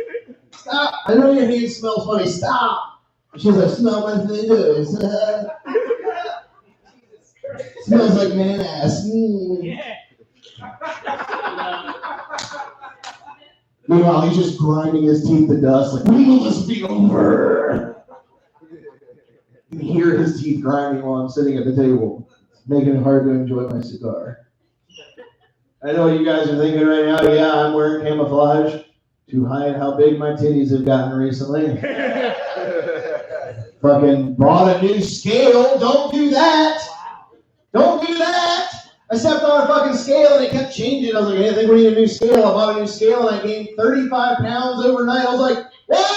Stop. I know your hands smell funny. Stop. She's like, smell my fingers. Smells like man ass. Yeah. Meanwhile, he's just grinding his teeth to dust. Like, when will this be over? You can hear his teeth grinding while I'm sitting at the table. It's making it hard to enjoy my cigar. I know what you guys are thinking right now. Yeah, I'm wearing camouflage to hide how big my titties have gotten recently. Fucking bought a new scale. Don't do that. Don't do that. I stepped on a fucking scale and it kept changing. I was like, hey, I think we need a new scale. I bought a new scale and I gained 35 pounds overnight. I was like, what?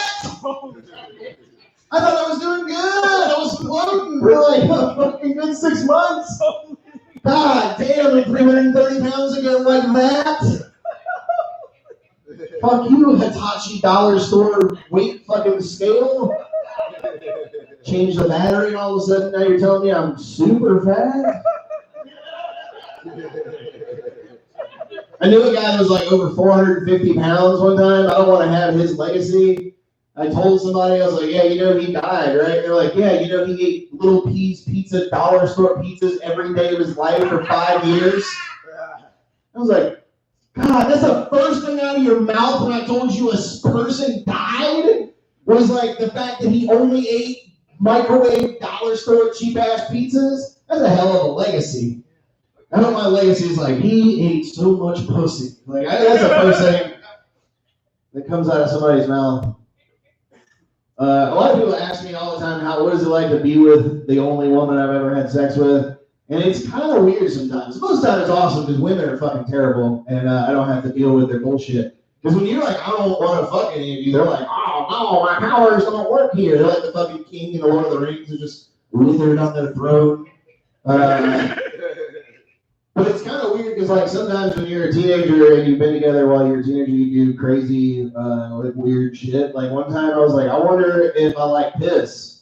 I thought I was doing good. I was floating for like a fucking good 6 months. God damn, I'm 330 pounds again like that. Fuck you, Hitachi dollar store weight fucking scale. Change the battery and all of a sudden now you're telling me I'm super fat? I knew a guy that was like over 450 pounds one time. I don't want to have his legacy. I told somebody, I was like, yeah, you know, he died, right? They're like, yeah, you know, he ate Little P's Pizza, dollar store pizzas every day of his life for 5 years. I was like, God, that's the first thing out of your mouth when I told you a person died? Was like the fact that he only ate microwave dollar store cheap-ass pizzas? That's a hell of a legacy. I know my legacy is like, he ate so much pussy. Like, that's the first thing that comes out of somebody's mouth. A lot of people ask me all the time, what is it like to be with the only woman I've ever had sex with? And it's kind of weird sometimes. Most of the time it's awesome because women are fucking terrible and I don't have to deal with their bullshit. Because when you're like, I don't want to fuck any of you, they're like, oh no, my powers don't work here. They're like the fucking king in the Lord of the Rings who just withered on their throne. But it's kind of weird because, like, sometimes when you're a teenager and you've been together while you're a teenager, you do crazy, like, weird shit. Like, one time I was like, I wonder if I like piss.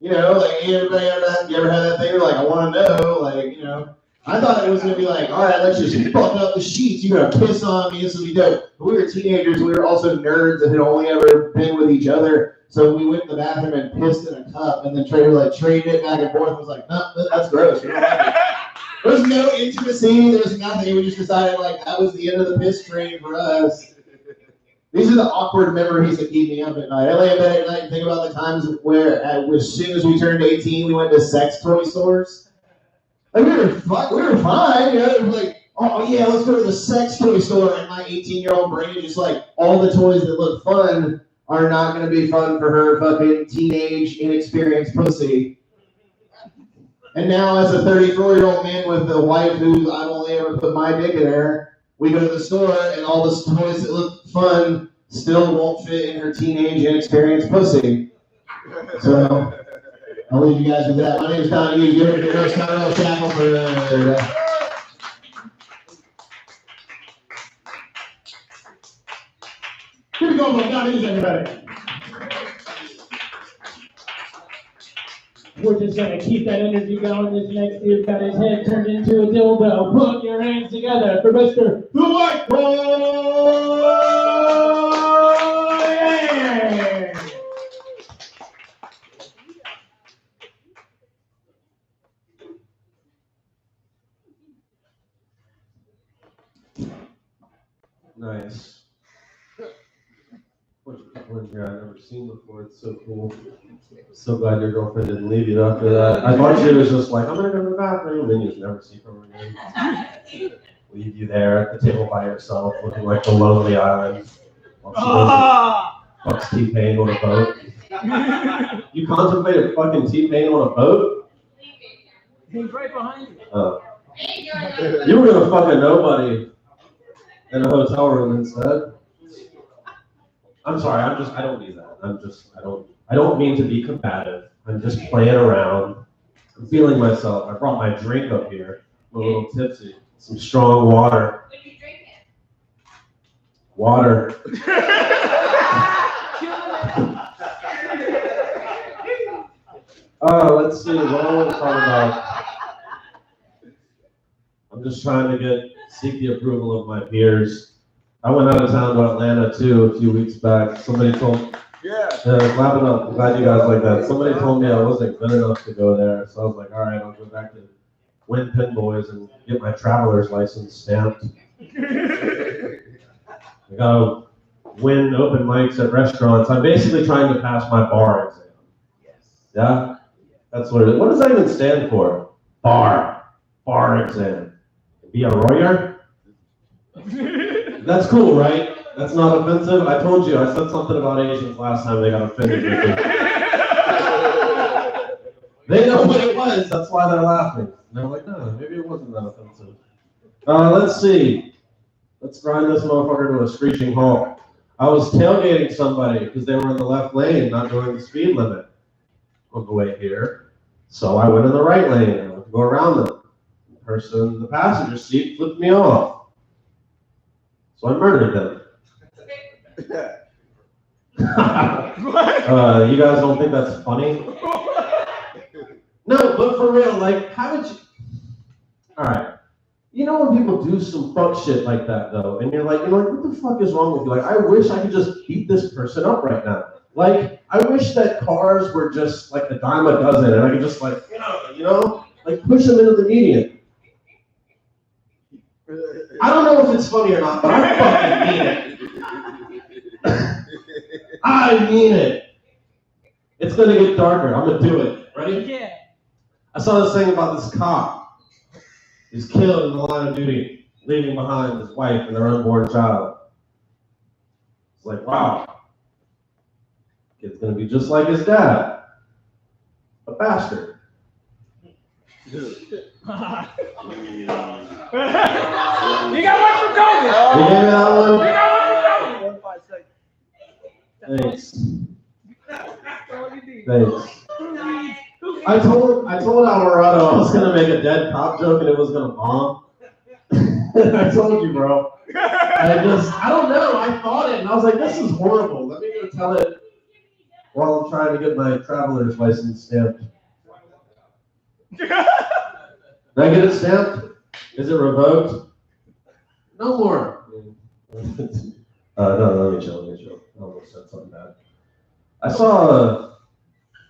You know, like, everybody you ever had that thing? Like, I want to know, like, you know. I thought it was going to be like, all right, let's just fuck up the sheets. You're going to piss on me. This will be dope. But we were teenagers. We were also nerds that had only ever been with each other. So we went to the bathroom and pissed in a cup and then traded it back and forth. I was like, no, that's gross. You know? There was no intimacy. There was nothing. We just decided, like, that was the end of the piss train for us. These are the awkward memories that keep me up at night. I lay in bed at night and think about the times where, as soon as we turned 18, we went to sex toy stores. Like, we were fine. You know? It was like, oh, yeah, let's go to the sex toy store. And my 18-year-old brain is just like, all the toys that look fun are not going to be fun for her fucking teenage, inexperienced pussy. And now, as a 34-year-old man with a wife who I've only ever put my dick in her, we go to the store and all the toys that look fun still won't fit in her teenage, inexperienced pussy. So, I'll leave you guys with that. My name is Don Hughes. You're here to Connell Shackelford. Here we go, my Don Hughes, everybody. We're just going to keep that energy going. This next dude's got his head turned into a dildo. Put your hands together for Mr. The White Boy! Yeah! Nice. Bunch of people in here I've never seen before. It's so cool. So glad your girlfriend didn't leave you after that. I thought she was just like, I'm gonna go to the bathroom, then you just never see her again. Leave you there at the table by yourself, looking like the lonely island. While she fucks T-Pain on a boat. You contemplated fucking T-Pain on a boat? He's right behind you. Oh. You were gonna fuck a nobody in a hotel room instead. I'm sorry, I don't mean that. I don't mean to be combative. I'm just playing around. I'm feeling myself. I brought my drink up here. I'm a little tipsy. Some strong water. What are you drinking? Water. Let's see, what I want to talk about. I'm just trying to seek the approval of my peers. I went out of town to Atlanta too a few weeks back. Somebody told clap it up. I'm glad you guys like that. Somebody told me I wasn't good enough to go there, so I was like, all right, I'll go back to win Pinboys and get my traveler's license stamped. I gotta win open mics at restaurants. I'm basically trying to pass my bar exam. Yeah? That's what it is. What does that even stand for? Bar exam. Be a lawyer? That's cool, right? That's not offensive. I told you, I said something about Asians last time they got offended with me. They know what it was, that's why they're laughing. And they're like, no, maybe it wasn't that offensive. Let's see. Let's grind this motherfucker to a screeching halt. I was tailgating somebody because they were in the left lane, not doing the speed limit on the way here. So I went in the right lane and I went to go around them. The person in the passenger seat flipped me off. So I murdered them. You guys don't think that's funny? No, but for real, like, how would you? All right. You know when people do some fuck shit like that, though, and you're like, what the fuck is wrong with you? Like, I wish I could just beat this person up right now. Like, I wish that cars were just like a dime a dozen, and I could just like, like push them into the median. I don't know if it's funny or not, but I fucking mean it. I mean it. It's gonna get darker. I'm gonna do it. Ready? Yeah. I saw this thing about this cop. He's killed in the line of duty, leaving behind his wife and their unborn child. It's like, wow. Kid's gonna be just like his dad. A bastard. You got one from Kobe. You gave me that one? You got one from Kobe. Thanks. Thanks. I told Alvarado I was gonna make a dead cop joke and it was gonna bomb. I told you, bro. I don't know. I thought it and I was like, this is horrible. Let me go tell it while I'm trying to get my traveler's license stamped. Did I get it stamped? Is it revoked? No more. No, let me chill. I almost said something bad. I saw a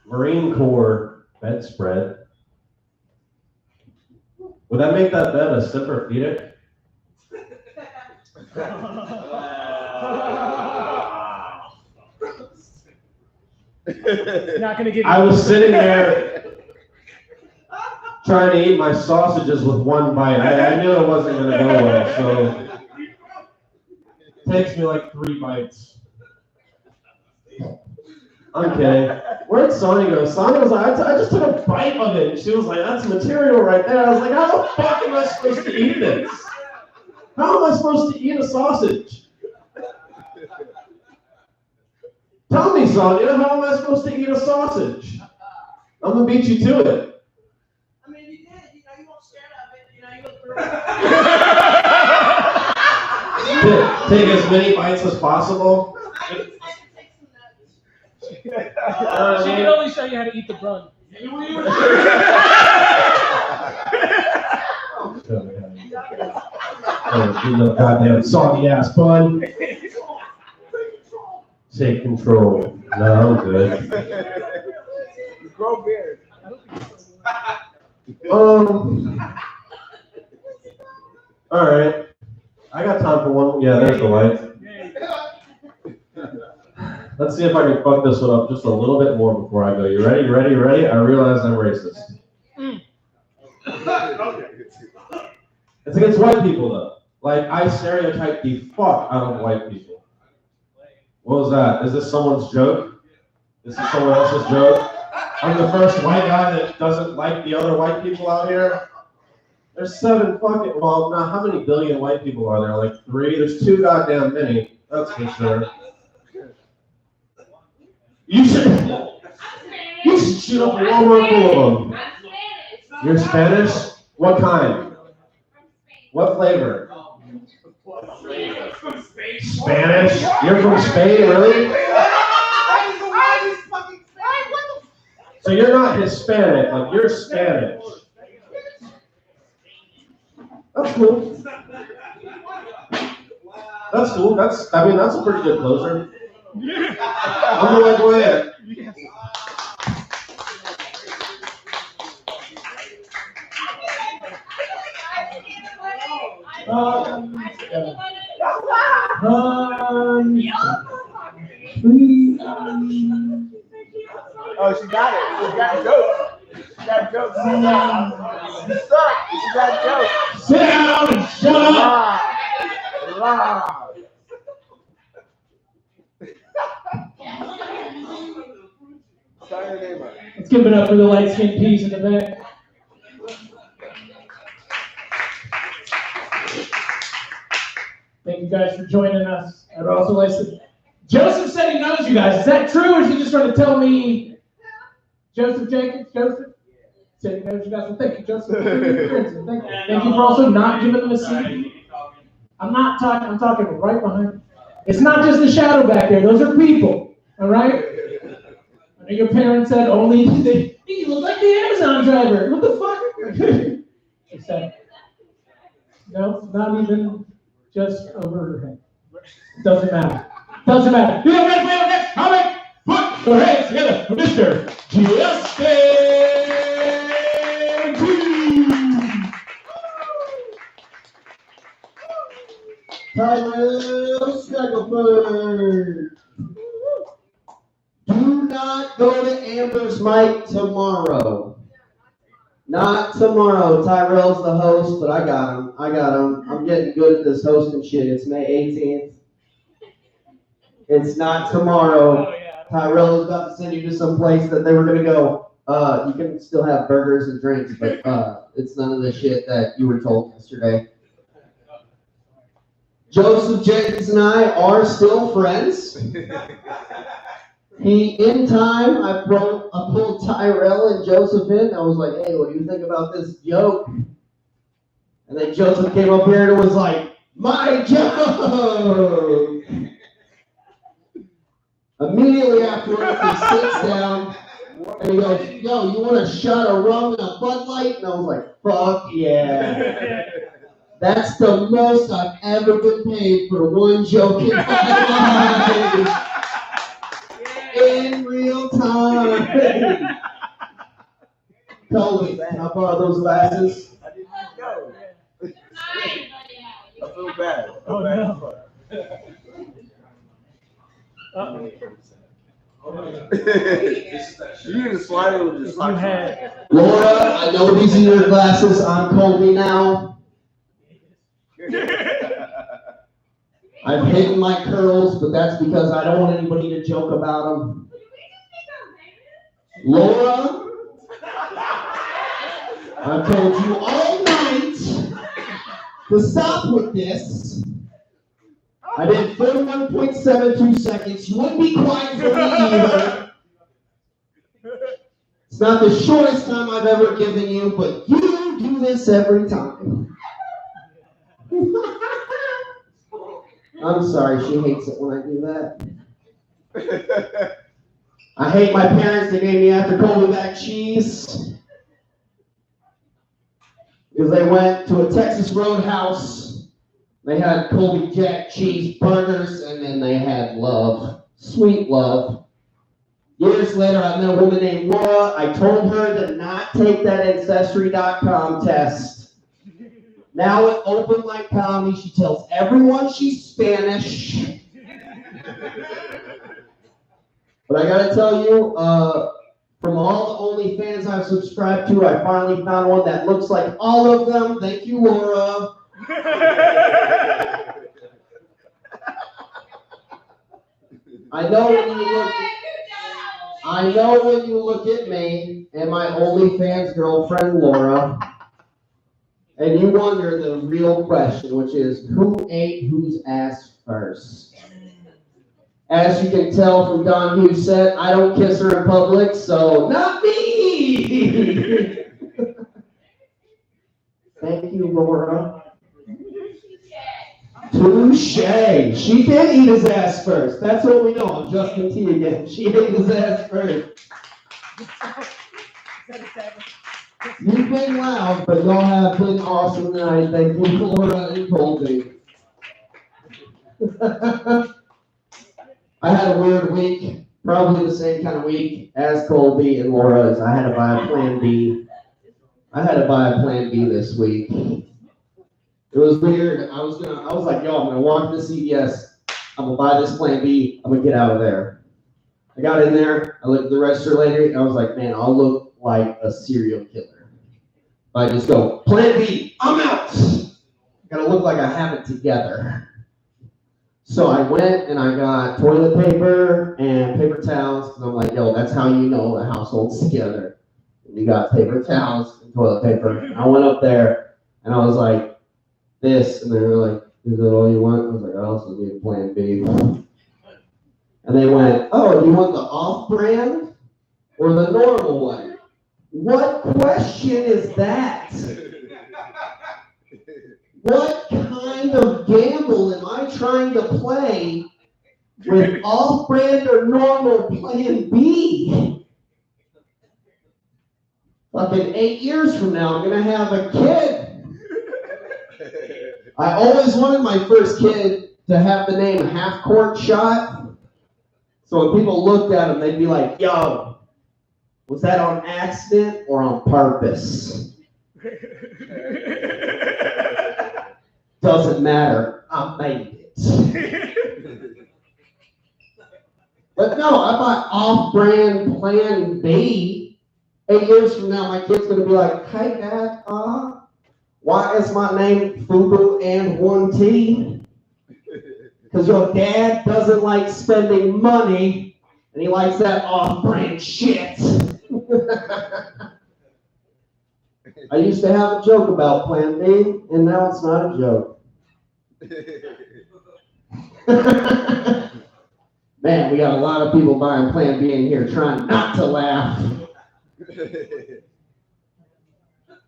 Marine Corps bedspread. Would that make that bed a Semperfidic? Not gonna give you. I was sitting there trying to eat my sausages with one bite. I knew it wasn't going to go well, so it takes me like 3 bites. I'm kidding. Where'd Sonya go? Sonya was like, I just took a bite of it. And she was like, that's material right there. I was like, how the fuck am I supposed to eat this? How am I supposed to eat a sausage? Tell me, Sonya, how am I supposed to eat a sausage? I'm going to beat you to it. I mean, you did. You won't scared of it. You look through. Take as many bites as possible. I can take some nuts. She can only show you how to eat the bun. You little goddamn soggy ass bun. Take control. No, I'm good. Grow beard. All right. I got time for one. Yeah, there's the light. Let's see if I can fuck this one up just a little bit more before I go. You ready? I realize I'm racist. It's against white people, though. Like, I stereotype the fuck out of white people. What was that? Is this someone's joke? This is someone else's joke. I'm the first white guy that doesn't like the other white people out here. There's 7 fucking, well, now how many billion white people are there? Like 3? There's too goddamn many. That's for sure. You should shoot up a Walmart full of them. You're Spanish? What kind? What flavor? Spanish? You're from Spain, really? So you're not Hispanic, like you're Spanish. That's cool. That's cool. That's a pretty good closer. I'm gonna let go ahead. Oh, she got it. She got jokes. She got jokes. You suck. She got jokes. Sit down and shut up. Live. Sign your name up. Let's give it up for the light-skinned peas in the back. Thank you guys for joining us. I'd also like to... Joseph said he knows you guys. Is that true, or is he just trying to tell me... Joseph Jacobs? Joseph? Said he knows you guys. Well, thank you, Joseph. Thank you for also not giving them a seat. I'm not talking... I'm talking right behind you. It's not just the shadow back there. Those are people. All right? I know your parents said only... You look like the Amazon driver. What the fuck? He said... No, not even... Just over her head. Doesn't matter. Doesn't matter. You have ready for your next comic? Put your hands together for Mr. Justin Tyrell Shackelford. Do not go to Amber's mic tomorrow. Not tomorrow. Tyrell's the host, but I got him. I'm getting good at this hosting shit. It's May 18th. It's not tomorrow. Tyrell is about to send you to some place that they were going to go, you can still have burgers and drinks, but it's none of the shit that you were told yesterday. Joseph Jenkins and I are still friends. In time, I pulled Tyrell and Joseph in. I was like, hey, what do you think about this joke? And then Joseph came up here and was like, my joke! Immediately afterwards, he sits down and he goes, yo, you want a shot of rum and a Bud Light? And I was like, fuck yeah. That's the most I've ever been paid for one joke in my life. In real time. Colby, can I borrow those glasses? I didn't go. I feel bad. Oh, no. You need to slide over just like Laura, I know these are your glasses. I'm Colby now. I've hidden my curls, but that's because I don't want anybody to joke about them. Laura, I've told you all night to stop with this. I did 41.72 seconds. You wouldn't be quiet for me either. It's not the shortest time I've ever given you, but you do this every time. I'm sorry, she hates it when I do that. I hate my parents. They named me after Colby Back Cheese. Because they went to a Texas Roadhouse. They had Colby Jack cheese burgers, and then they had love. Sweet love. Years later, I met a woman named Laura. I told her to not take that Ancestry.com test. Now at open mic comedy, she tells everyone she's Spanish. But I gotta tell you, from all the OnlyFans I've subscribed to, I finally found one that looks like all of them. Thank you, Laura. I know when you look. I know when you look at me and my OnlyFans girlfriend Laura, and you wonder the real question, which is, who ate whose ass first? As you can tell from Don Hughes' set, I don't kiss her in public, so not me! Thank you, Laura. Touche. She did eat his ass first. That's what we know. I'm Justin T again. She ate his ass first. You've been loud, but y'all have been awesome tonight. Thank you, Laura and Colby. I had a weird week, probably the same kind of week as Colby and Laura's. I had to buy a plan B. I had to buy a plan B this week. It was weird. I was like, yo, I'm gonna walk to CVS. I'm gonna buy this plan B. I'm gonna get out of there. I got in there. I looked at the register lady, and I was like, man, I'll look like a serial killer. I just go, plan B. I'm out. Gotta look like I have it together. So I went and I got toilet paper and paper towels, because I'm like, yo, that's how you know the household's together. You got paper towels and toilet paper. I went up there and I was like, this, and they were like, is that all you want? I was like, I also need a plan B. And they went, oh, do you want the off-brand or the normal one? What question is that? What kind of gamble am I trying to play with off-brand or normal plan B? Fucking 8 years from now, I'm gonna have a kid. I always wanted my first kid to have the name Half Court Shot. So when people looked at him, they'd be like, yo, was that on accident or on purpose? Doesn't matter. I made it. But no, I bought off-brand plan B. 8 years from now, my kid's going to be like, hey, Dad, why is my name Fubu and 1T? Because your dad doesn't like spending money, and he likes that off-brand shit. I used to have a joke about Plan B, and now it's not a joke. Man, we got a lot of people buying Plan B in here trying not to laugh.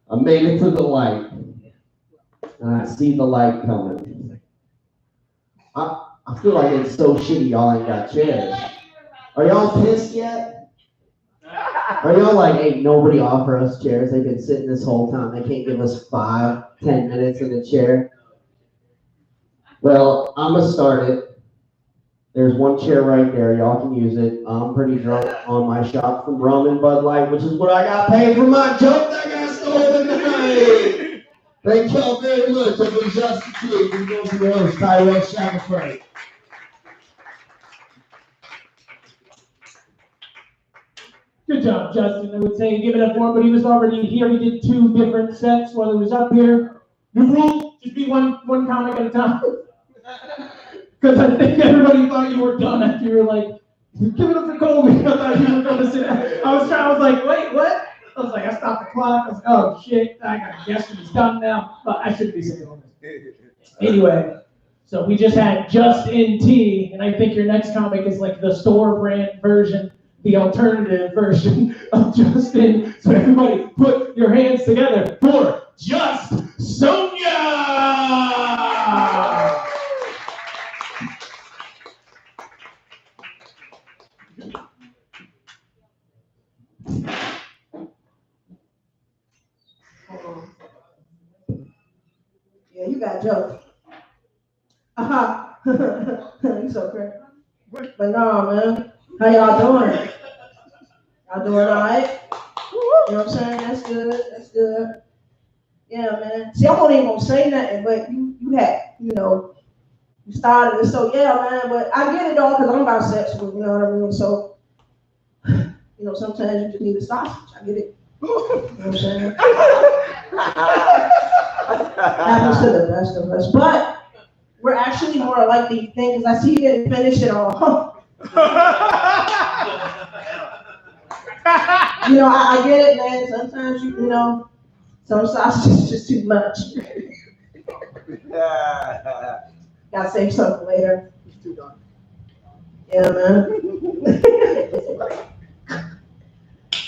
I made it to the light, and I see the light coming. I feel like it's so shitty y'all ain't got chairs. Are y'all pissed yet? Are y'all like, hey, nobody offer us chairs? They've been sitting this whole time. They can't give us 5-10 minutes in a chair. Well, I'm going to start it. There's one chair right there. Y'all can use it. I'm pretty drunk on my shot from rum and Bud Light, which is what I got paid for my joke that got stolen tonight. Thank y'all very much. I've been Justin T. We go to the host, Tyrell Shackelford. Good job, Justin. I would say give it up for him, but he was already here. We did 2 different sets while he was up here. New rule, just be one comic at a time. Because I think everybody thought you were done after you were like, give it up for Colby. I thought you were going to sit down. I was like, wait, what? I was like, I stopped the clock. I was like, oh shit, I got to guess when he's done now. But I shouldn't be saying all this. Anyway, so we just had Justin T, and I think your next comic is like the store brand version, the alternative version of Justin. So everybody put your hands together for Just Sonia! Yeah, you got jokes. You so crazy. But no, man. How y'all doing? Y'all doing all right? You know what I'm saying? That's good. That's good. Yeah, man. See, I wasn't even gonna say nothing, but you had, you started it. So yeah, man. But I get it all because I'm bisexual. You know what I mean? So, sometimes you just need a sausage. I get it. You know what I'm saying? Happens to the best of us. But we're actually more alike than you think, because I see you didn't finish it all. You know, I get it, man. Sometimes you know, some sausage is just too much. Gotta save something later. Yeah, man.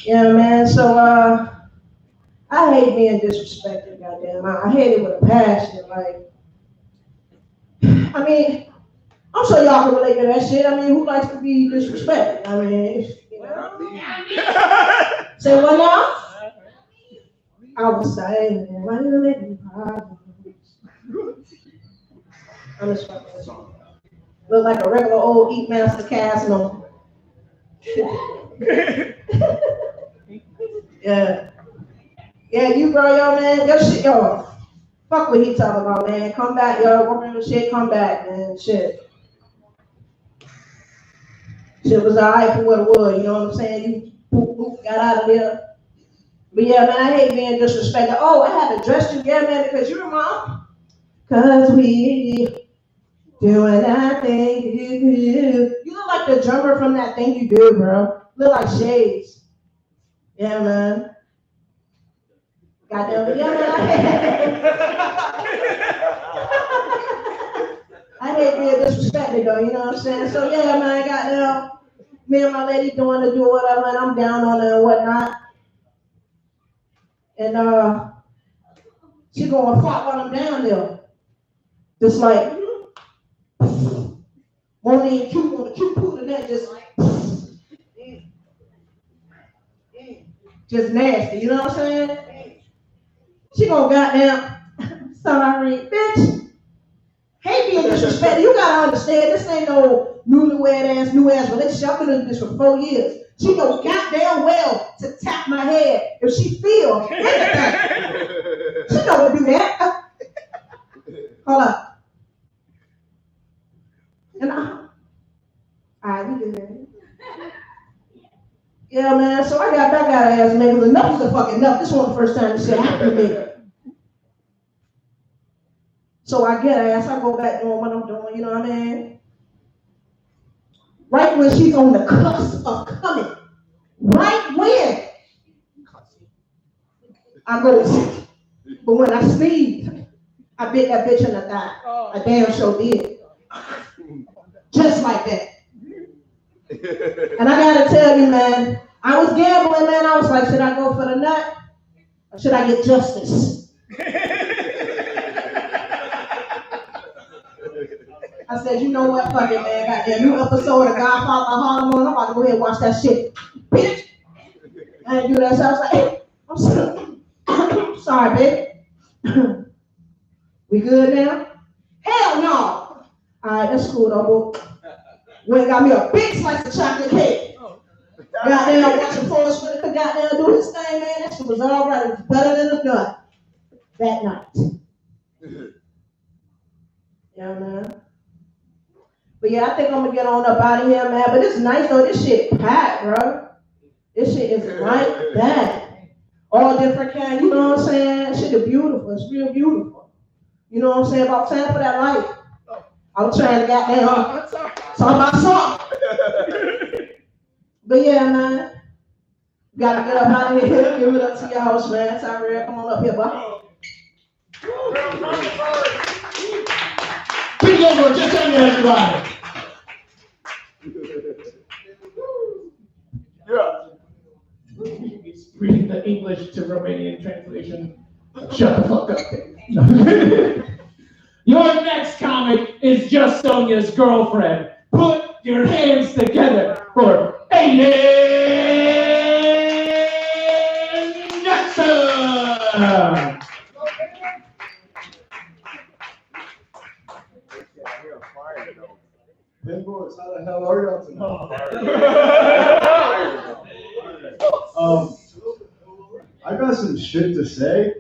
Yeah, man. So, I hate being disrespected, goddamn. I hate it with a passion. Like, I mean, I'm sure y'all can relate to that shit. I mean, who likes to be disrespected? I mean, you know. Say what now? I was saying, man, why you let me cry? I'm just fucking with you. Look like a regular old Eat Master cast no. Yeah. Yeah, you bro, yo, man. Yo, shit, yo. Fuck what he talking about, man. Come back, yo. Work on your shit. Come back, man. Shit. Shit was alright for what it was. You know what I'm saying? You boop, got out of there. But yeah, man, I hate being disrespected. Oh, I had to dress you, yeah, man, because you're mom. Cause we doing that thing you do. You look like the drummer from that thing you do, bro. Look like Shades. Yeah, man. Goddamn, yeah, man. I hate being disrespected, though, you know what I'm saying? So, yeah, man, goddamn, me and my lady doing to do whatever, and I'm down on her and whatnot. And, she going fuck while I'm down there. Just like, on the cute pool and that, just like, just nasty, you know what I'm saying? She gonna goddamn, sorry, bitch. Hate being disrespected. You gotta understand, this ain't no new ass relationship. I've been in this for 4 years. She knows goddamn well to tap my head if she feels anything. She know to do that. Hold up. And alright, we good. Yeah, man. So I got ass niggas. Enough is the fucking enough. This wasn't the first time this shit happened to me. So I get ass. I go back doing what I'm doing. You know what I mean? Right when she's on the cusp of coming. Right when I go, but when I sneeze, I bit that bitch in the thigh. I damn sure did. Just like that. And I gotta tell you, man, I was gambling, man. I was like, should I go for the nut? Or should I get justice? I said, you know what, fuck it, man. Got that new episode of Godfather Harlem on. I'm about to go ahead and watch that shit. Bitch. I didn't do that, so I was like, hey, I'm sorry, baby. We good now? Hell no. All right, that's cool, though, boo. Went and got me a big slice of chocolate cake. Goddamn, watching Forrest Whitaker goddamn do his thing, man. That shit was all right. It was better than a nut that night. Yeah, man. But yeah, I think I'm gonna get on up out of here, man. But it's nice though. This shit packed, bro. This shit is right back. All different kind, you know what I'm saying? Shit is beautiful. It's real beautiful. You know what I'm saying? About time for that light. I was trying to goddamn talk about song. But yeah, man. Gotta get up out of here. Give it up to your host, man. Tyrell, come on up here, bud. Please over, just tell me everybody. Yeah. Reading the English to Romanian translation. Shut the fuck up. Your next comic is Just Sonia's Girlfriend. Put your hands together for Aiden Jackson. Pinboy, how the hell are y'all tonight? I got some shit to say.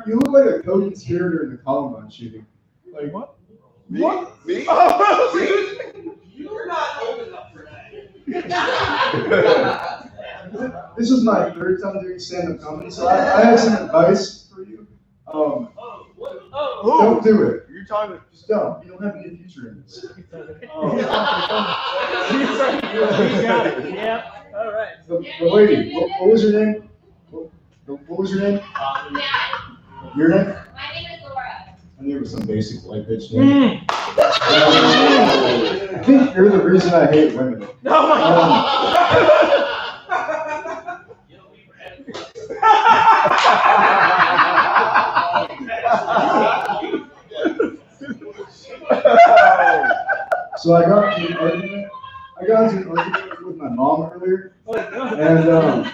You look like a co-conspirator in the Columbine shooting. Like what? Me? What? Me? You're not old enough for that. This is my third time doing stand-up comedy, so I have some advice for you. Don't do it. You talking. Just don't. You don't have any future in this. You got it. Yep. All right. The lady, what was your name? What was your name? Your name? My name is Laura. I knew it was some basic white bitch name. I think you're the reason I hate women. Oh my God. So I got into an argument with my mom earlier, and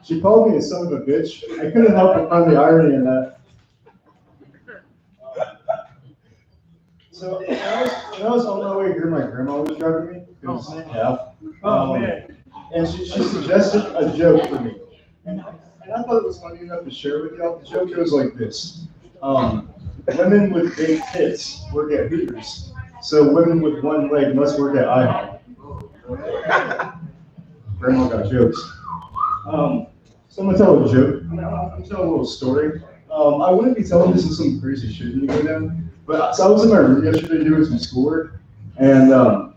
she called me a son of a bitch. I couldn't help but find the irony in that. So when I was on my way here, my grandma was driving me. And she suggested a joke for me. And I thought it was funny enough to share with y'all. The joke goes like this. Women with big tits work at Hooters, so women with one leg must work at IHOP. Grandma got jokes. So I'm gonna tell a joke. I'm gonna tell a little story. I wouldn't be telling this in some crazy shit when you go down, but so I was in my room yesterday doing some schoolwork, and I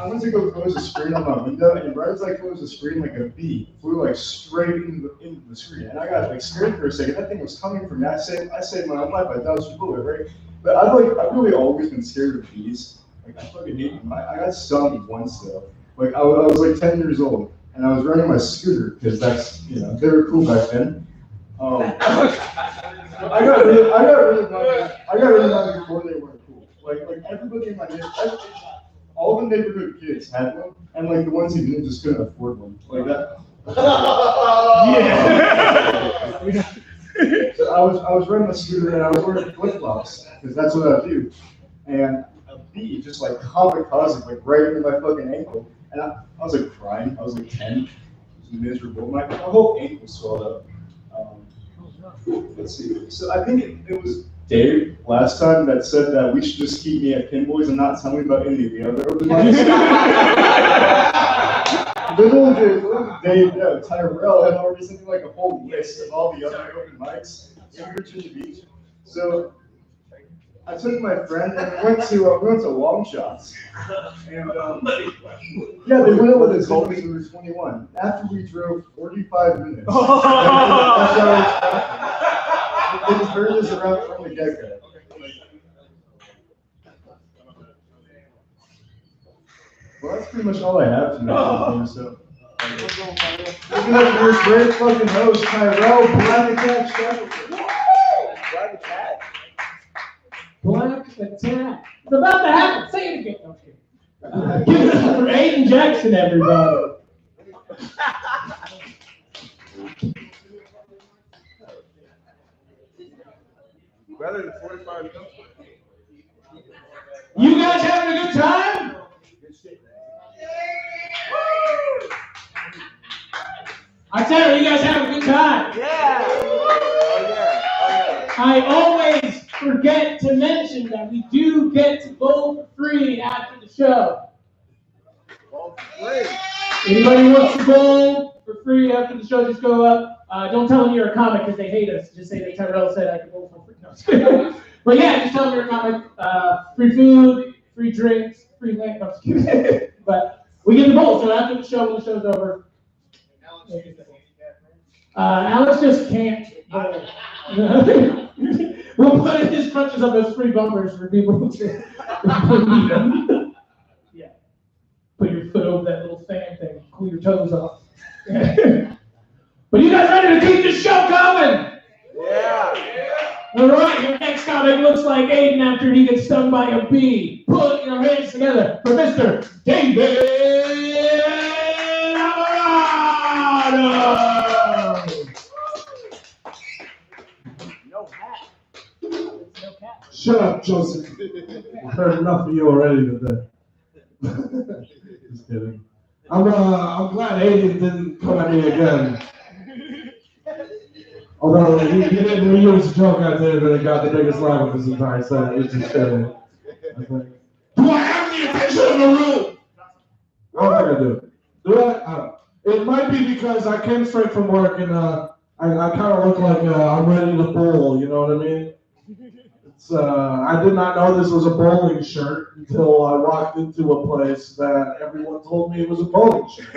went to go close the screen on my window, and right as I closed the screen, like a bee flew like straight into the screen, and I got like scared for a second. That thing was coming for me. I saved my own life. I dodged a bullet, right? But I've really always been scared of bees. Like I fucking hate them. I got stung once though. Like I was like 10 years old, and I was riding my scooter because that's they were cool back then. I got really mad before they weren't cool. Like everybody in my neighborhood. All the neighborhood kids had one, and like the ones who didn't just couldn't afford one. Like that. Yeah. So I was riding my scooter and I was wearing flip flops because that's what I do. And a bee just like kamikaze like right into my fucking ankle, and I was like crying. I was like 10. It was miserable. My whole ankle swelled up. Let's see. So I think it was Dave last time that said that we should just keep me at Pinboys and not tell me about any of the other open mics. little Dave, Tyrell had already sent me like a whole list of all the other open mics in Virginia Beach. So I took my friend and we went to Long Shots. And yeah, they went over this whole we were 21. After we drove 45 minutes. That's how it was. They turned us around from the get-go. Well, that's pretty much all I have tonight. So, looking at your great fucking host, Tyrell, Black Attack Shepherd. Black Attack. Black Attack. It's about to happen. Say it again. Okay. Give it up for Aiden Jackson, everybody. Better than 45 minutes. You guys having a good time? I tell you, you guys having a good time? Yeah. Oh yeah. I always forget to mention that we do get to vote for free after the show. Anybody wants to go for free after the show, just go up. Don't tell them you're a comic because they hate us. Just say that Tyrell said I could vote for free. No, but yeah, just tell them you're a comic. Free food, free drinks, free land. No, I'm just kidding. But we get the vote. So after the show, when the show's over, Alex just can't. We'll put in his crunches up as free bumpers for people who need them. Yeah. Put your foot over that little fan thing. Cool your toes off. But you guys ready to keep this show going? Yeah. All right, your next comic looks like Aiden after he gets stung by a bee. Put your hands together for Mr. David Alvarado. Shut up, Joseph. I've heard enough of you already today. Just kidding. I'm glad Aiden didn't come at me again. Although he didn't reuse the joke I did, but it got the biggest laugh of his entire set. It's just kidding. I was like, do I have the attention in the room? I don't think I do. Do I? It might be because I came straight from work and I kind of look like I'm ready to bowl, you know what I mean? It's, I did not know this was a bowling shirt until I walked into a place that everyone told me it was a bowling shirt.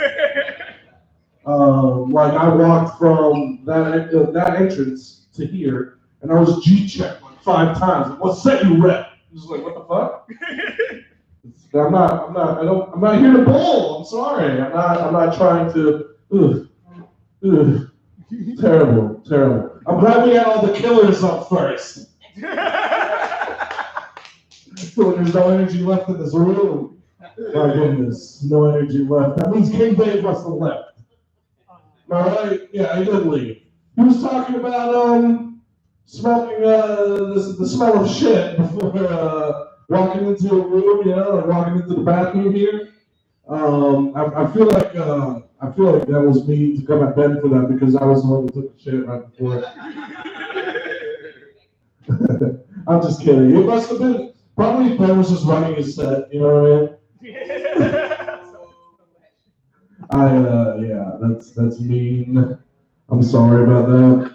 Like I walked from that entrance to here, and I was G-checked like 5 times. Like, what set you rep? I was like, what the fuck? I'm not here to bowl. I'm sorry. I'm not trying to. Terrible. I'm glad we had all the killers up first. So there's no energy left in this room. My goodness, no energy left. That means King Dave must have left. All right, yeah, he did leave. He was talking about smoking the smell of shit before walking into a room, you know, like walking into the bathroom here. I feel like that was me to come at Ben for that because I was the one who took the shit right before. I'm just kidding. It must have been probably Ben was just running his set. You know what I mean? Yeah, that's mean. I'm sorry about that.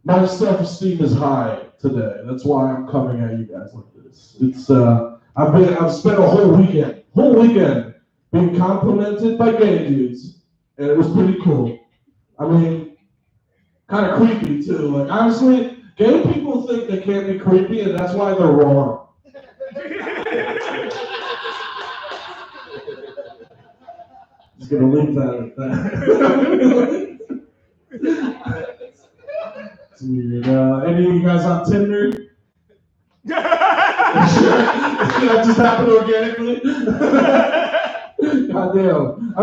My self-esteem is high today. That's why I'm coming at you guys like this. It's I've spent a whole weekend being complimented by gay dudes, and it was pretty cool. I mean, kind of creepy too. Like honestly, gay people think they can't be creepy, and that's why they're wrong. Just gonna leave that at that. It's weird. Any of you guys on Tinder? That just happened organically. Goddamn. I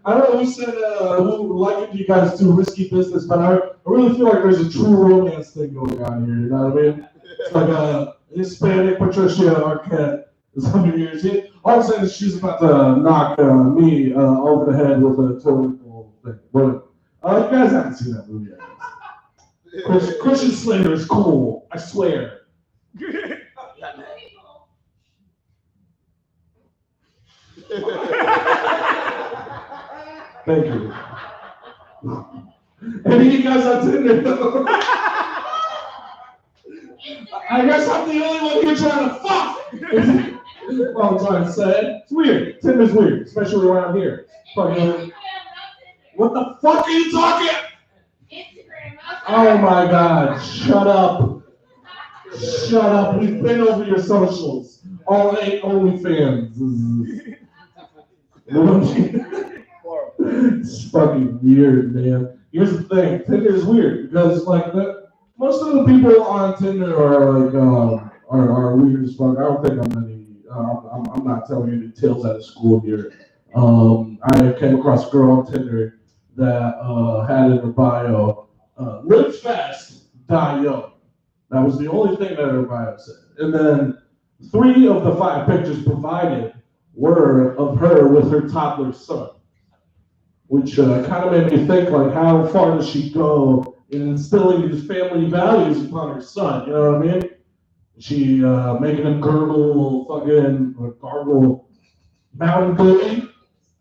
don't know who said who likened you guys to risky business, but I really feel like there's a true romance thing going on here. You know what I mean? It's like a Hispanic Patricia Arquette is under here. All I'm saying is she's about to knock me over the head with a toilet bowl thing. But you guys haven't seen that movie yet. Christian Slater is cool. I swear. Thank you. Any of you guys on Tinder? I guess I'm the only one here trying to fuck. Well, I'm trying to say. It's weird. Tinder's weird, especially around here. Fucking. What the fuck are you talking? Oh my God! Shut up! Shut up! We've been over your socials. All 8 OnlyFans. It's fucking weird, man. Here's the thing: Tinder is weird because like most of the people on Tinder are like are weird as fuck. I don't think I'm any. I'm not telling you any tales out of school here. I came across a girl on Tinder that had in her bio, live fast, die young. That was the only thing that her bio said. And then 3 of the 5 pictures provided were of her with her toddler son, which kind of made me think, like, how far does she go in instilling these family values upon her son? You know what I mean? She making him gargle Mountain Dew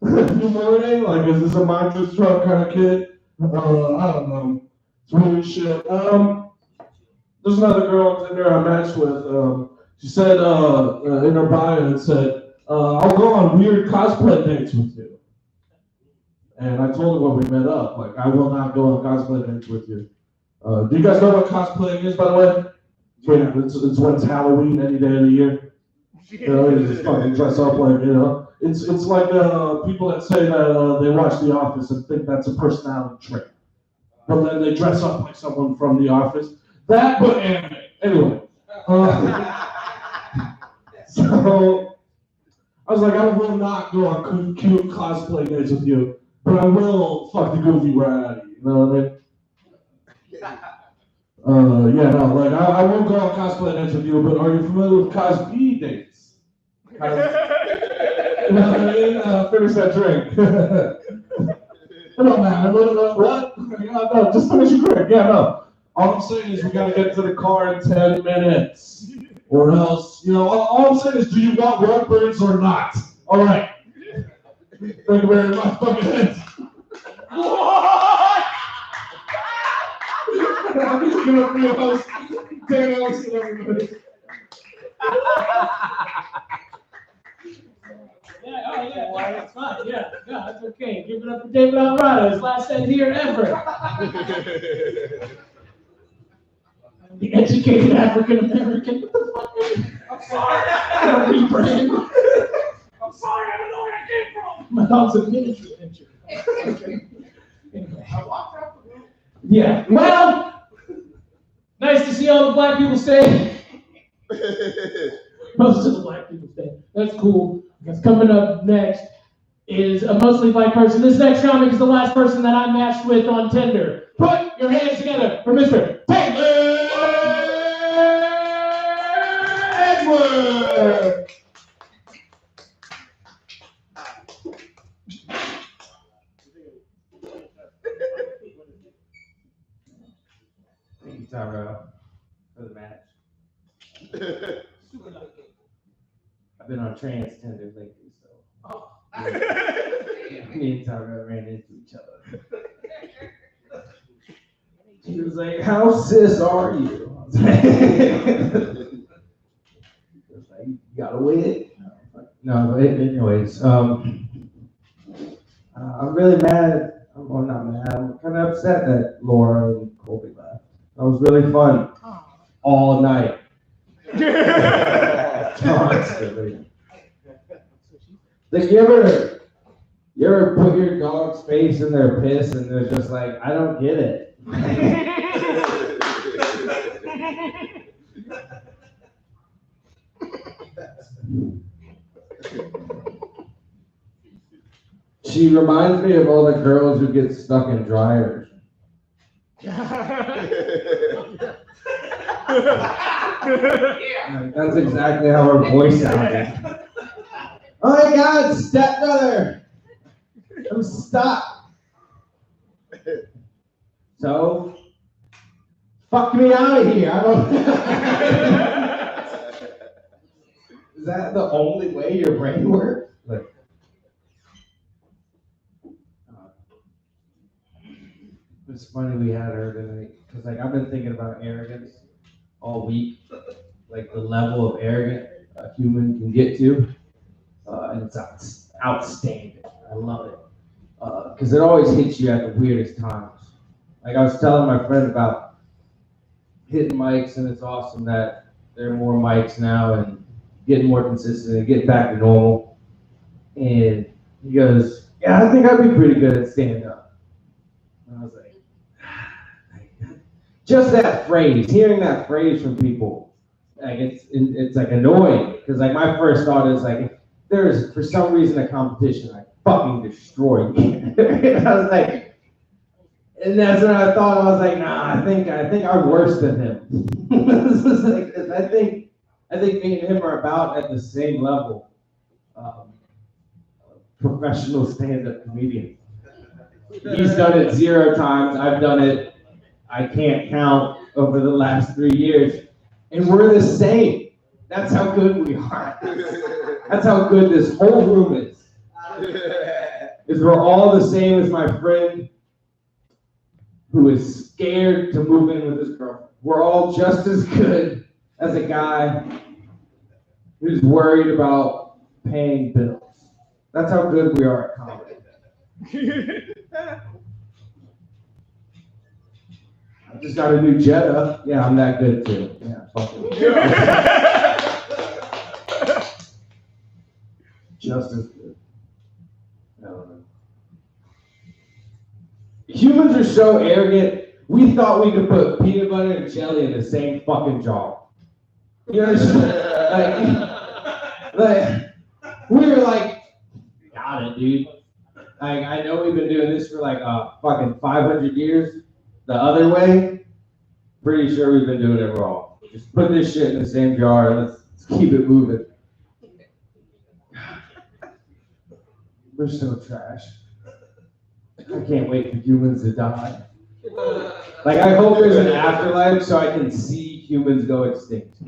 in the morning? Like, is this a monster truck kind of kid? I don't know. It's weird shit. There's another girl on Tinder I matched with. She said in her bio, it said, I'll go on weird cosplay dates with you. And I told her when we met up, like, I will not go on cosplay dates with you. Do you guys know what cosplaying is, by the way? It's when it's Halloween any day of the year. You know, you just fucking dress up like, you know. It's like people that say that they watch The Office and think that's a personality trait. But then they dress up like someone from The Office. That, but anime. Anyway. So, I was like, I will not go on cute cosplay dates with you, but I will fuck the goofy right out of you. You know what I mean? Yeah, no, like, I won't go on cosplay dates with you, but are you familiar with cosplay dates? You know what I mean? Finish that drink. Come on, man. What? No, just finish your drink. Yeah, no. All I'm saying is we gotta get to the car in 10 minutes. Or else, you know, all I'm saying is, do you want Redbirds or not? All right. Thank you very much. Fucking heads. Give it up for your host, Dan Ellison, everybody. Yeah, oh yeah, that's fine. Yeah, no, that's okay. Give it up for David Alvarado, his last set here ever. The educated African American. What the fuck? I'm sorry. I don't rebrand. I'm sorry, I don't know where I came from. My dog's a miniature venture. Anyway. Yeah. Well, nice to see all the black people stay. Most of the black people stay. That's cool. Because coming up next is a mostly white person. This next comic is the last person that I matched with on Tinder. Put your hands together for Mr. Taylor Edwards. Thank you, Tyrell, for the match. I've been on trans Tinder lately, so me and Tyrell ran into each other. She was like, "How cis are you?" I was like, "You got a wig?" No, but anyways, I'm really mad. Well, not mad. I'm kind of upset that Laura and Colby left. That was really fun all night. Constantly. Like you ever put your dog's face in their piss and they're just like, I don't get it. She reminds me of all the girls who get stuck in dryers. That's exactly how her voice sounded. Oh my God, stepbrother! I'm stuck. So, fuck me out of here. I don't. Is that the only way your brain works? Like, it's funny we had her tonight because like I've been thinking about arrogance all week, like the level of arrogance a human can get to, and it's outstanding. I love it because it always hits you at the weirdest times. Like I was telling my friend about hitting mics, and it's awesome that there are more mics now and getting more consistent and getting back to normal. And he goes, "Yeah, I think I'd be pretty good at stand-up." And I was like, just that phrase, hearing that phrase from people, like it's like annoying because like my first thought is like, if there's for some reason a competition, I fucking destroy you. I was like, and that's what I thought. I was like, nah, I think I'm worse than him. Like, I think me and him are about at the same level. Professional stand-up comedian. He's done it 0 times. I've done it, I can't count, over the last 3 years. And we're the same. That's how good we are. That's how good this whole room is. Is we're all the same as my friend who is scared to move in with his girlfriend. We're all just as good as a guy who's worried about paying bills. That's how good we are at comedy. I just got a new Jetta. Yeah, I'm that good too. Yeah, fuck it. Just as good. I don't know. Humans are so arrogant, we thought we could put peanut butter and jelly in the same fucking jar. You understand? like, we were like, got it, dude. Like, I know we've been doing this for like fucking 500 years the other way. Pretty sure we've been doing it wrong. Just put this shit in the same jar and let's keep it moving. We're so trash. I can't wait for humans to die. Like, I hope there's an afterlife so I can see humans go extinct.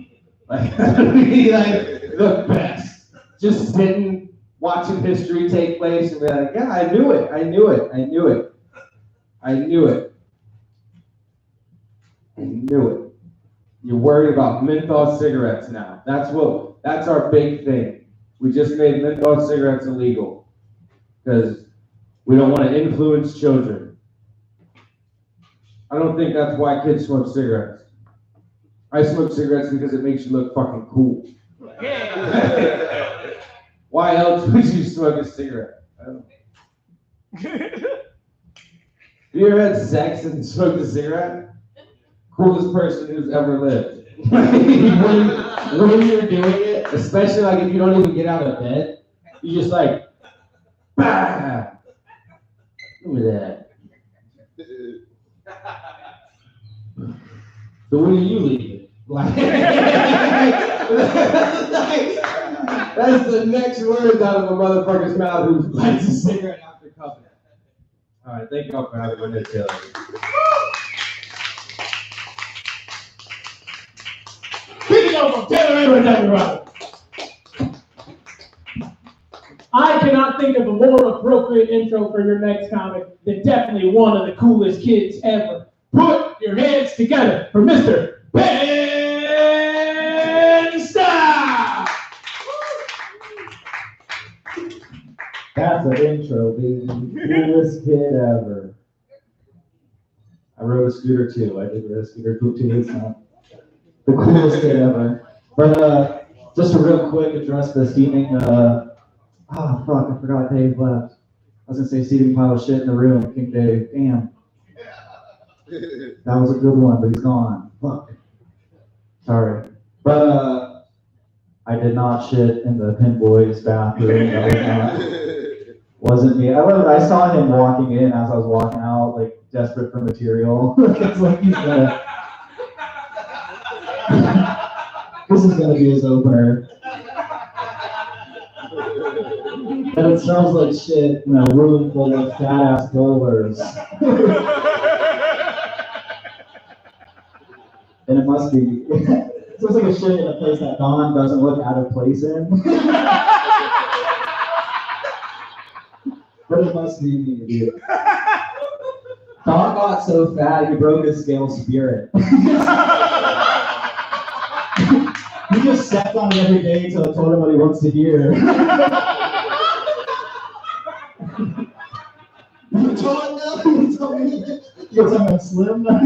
Like, that would be like the best. Just sitting, watching history take place and be like, yeah, I knew it. I knew it. You're worried about menthol cigarettes now. That's our big thing. We just made menthol cigarettes illegal because we don't want to influence children. I don't think that's why kids smoke cigarettes. I smoke cigarettes because it makes you look fucking cool. Why else would you smoke a cigarette? I don't know. Have you ever had sex and smoked a cigarette? Coolest person who's ever lived. when you're doing it, especially like if you don't even get out of bed, you just like, bah! Look at that. So when are you leaving? Like, that's the next word out of a motherfucker's mouth who lights a cigarette after cuffing. All right, thank y'all for having me today. I cannot think of a more appropriate intro for your next comic than definitely one of the coolest kids ever. Put your hands together for Mr. Ben Style! That's an intro, baby. Coolest kid ever. I rode a scooter too. I did ride a scooter too. It's not the coolest kid ever. But just a real quick address this evening. I forgot Dave left. I was gonna say seating pile of shit in the room. King Dave. Damn. That was a good one, but he's gone. Fuck. Sorry. But I did not shit in the Pinboy's bathroom. Wasn't me. I saw him walking in as I was walking out, like desperate for material. It's like he's gonna. This is gonna be his opener. And it smells like shit in a room full of fat ass bowlers. And it must be. It looks like a shit in a place that Don doesn't look out of place in. But it must be me, dude. Don got so fat he broke his scale spirit. He just stepped on it every day until I told him what he wants to hear. You told him? You told me? You're talking about Slim now?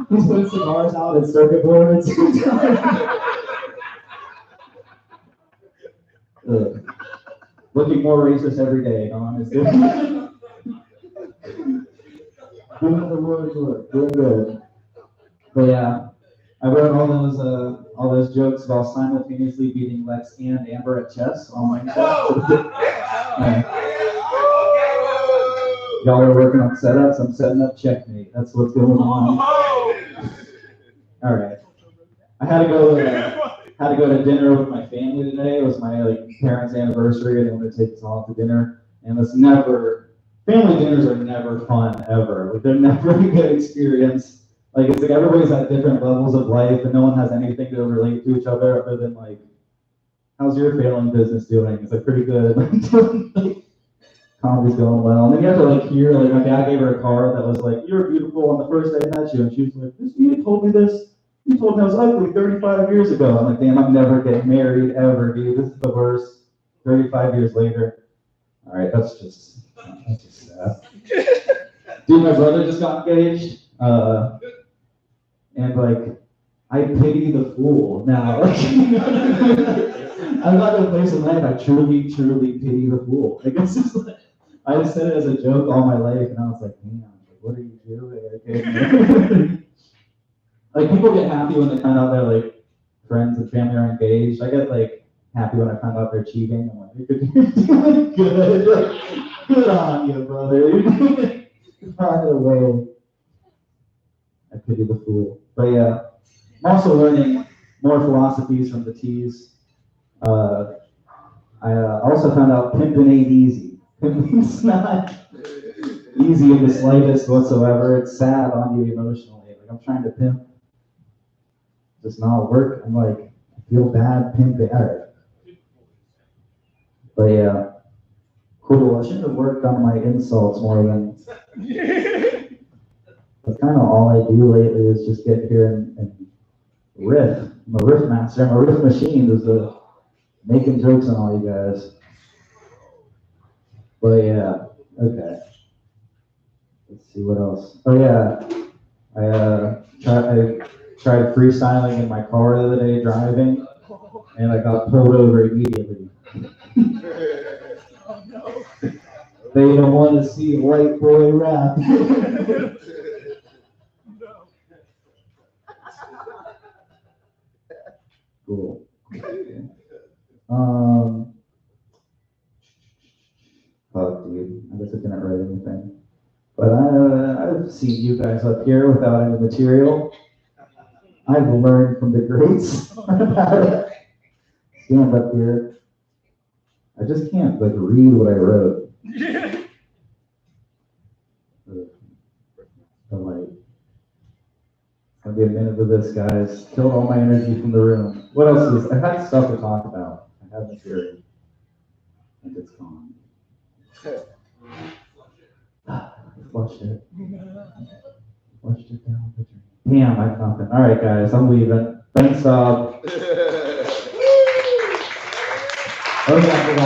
He's putting cigars out and circuit boards. Looking more racist every day, Don. Is doing the word good. Doing good. But yeah, I wrote all those jokes about simultaneously beating Lex and Amber at chess on my Y'all are working on setups. I'm setting up checkmate. That's what's going on. All right. I had to go to dinner with my family today. It was my parents' anniversary, and they wanted to take us all out to dinner. And family dinners are never fun ever. Like, they're never a good experience. Like, it's like everybody's at different levels of life, and no one has anything to relate to each other other than like, how's your failing business doing? It's like pretty good. Comedy's going well. And then you have to hear, my dad gave her a card that was like, "You're beautiful on the first day I met you." And she was like, "You told me this. You told me I was ugly 35 years ago." I'm like, damn, I'm never getting married ever, dude. This is the worst. 35 years later. All right, that's just sad. Dude, my brother just got engaged. And I pity the fool now. I'm not gonna place in life. I truly pity the fool. It's just I just said it as a joke all my life, and I was like, man, what are you doing? People get happy when they find out their friends and family are engaged. I get happy when I find out they're cheating. I'm like, you're doing good. Good on you, brother. By the way, I pity the fool. But yeah, I'm also learning more philosophies from the T's. I also found out pimping ain't easy. Pimping's not easy in the slightest whatsoever. It's sad on you emotionally. I'm trying to pimp. Does not work. I'm I feel bad pimping. All right. But yeah, cool. I should have worked on my insults more than. That's kind of all I do lately is just get here and riff. I'm a riff master. I'm a riff machine. Is making jokes on all you guys. But yeah, okay. Let's see what else. Oh yeah, I tried freestyling in my car the other day driving, and I got pulled over immediately. They don't want to see white boy rap. Cool. Fuck, dude. I guess I didn't write anything. But I've seen you guys up here without any material. I've learned from the greats how to stand up here. I just can't like read what I wrote. But like, I'll be a minute of this, guys. Killed all my energy from the room. What else is? I had stuff to talk about. I have material, and it's gone. Flushed it. Flushed it down the drain. Damn, I have nothing. All right, guys, I'm leaving. Thanks, Okay, I forgot.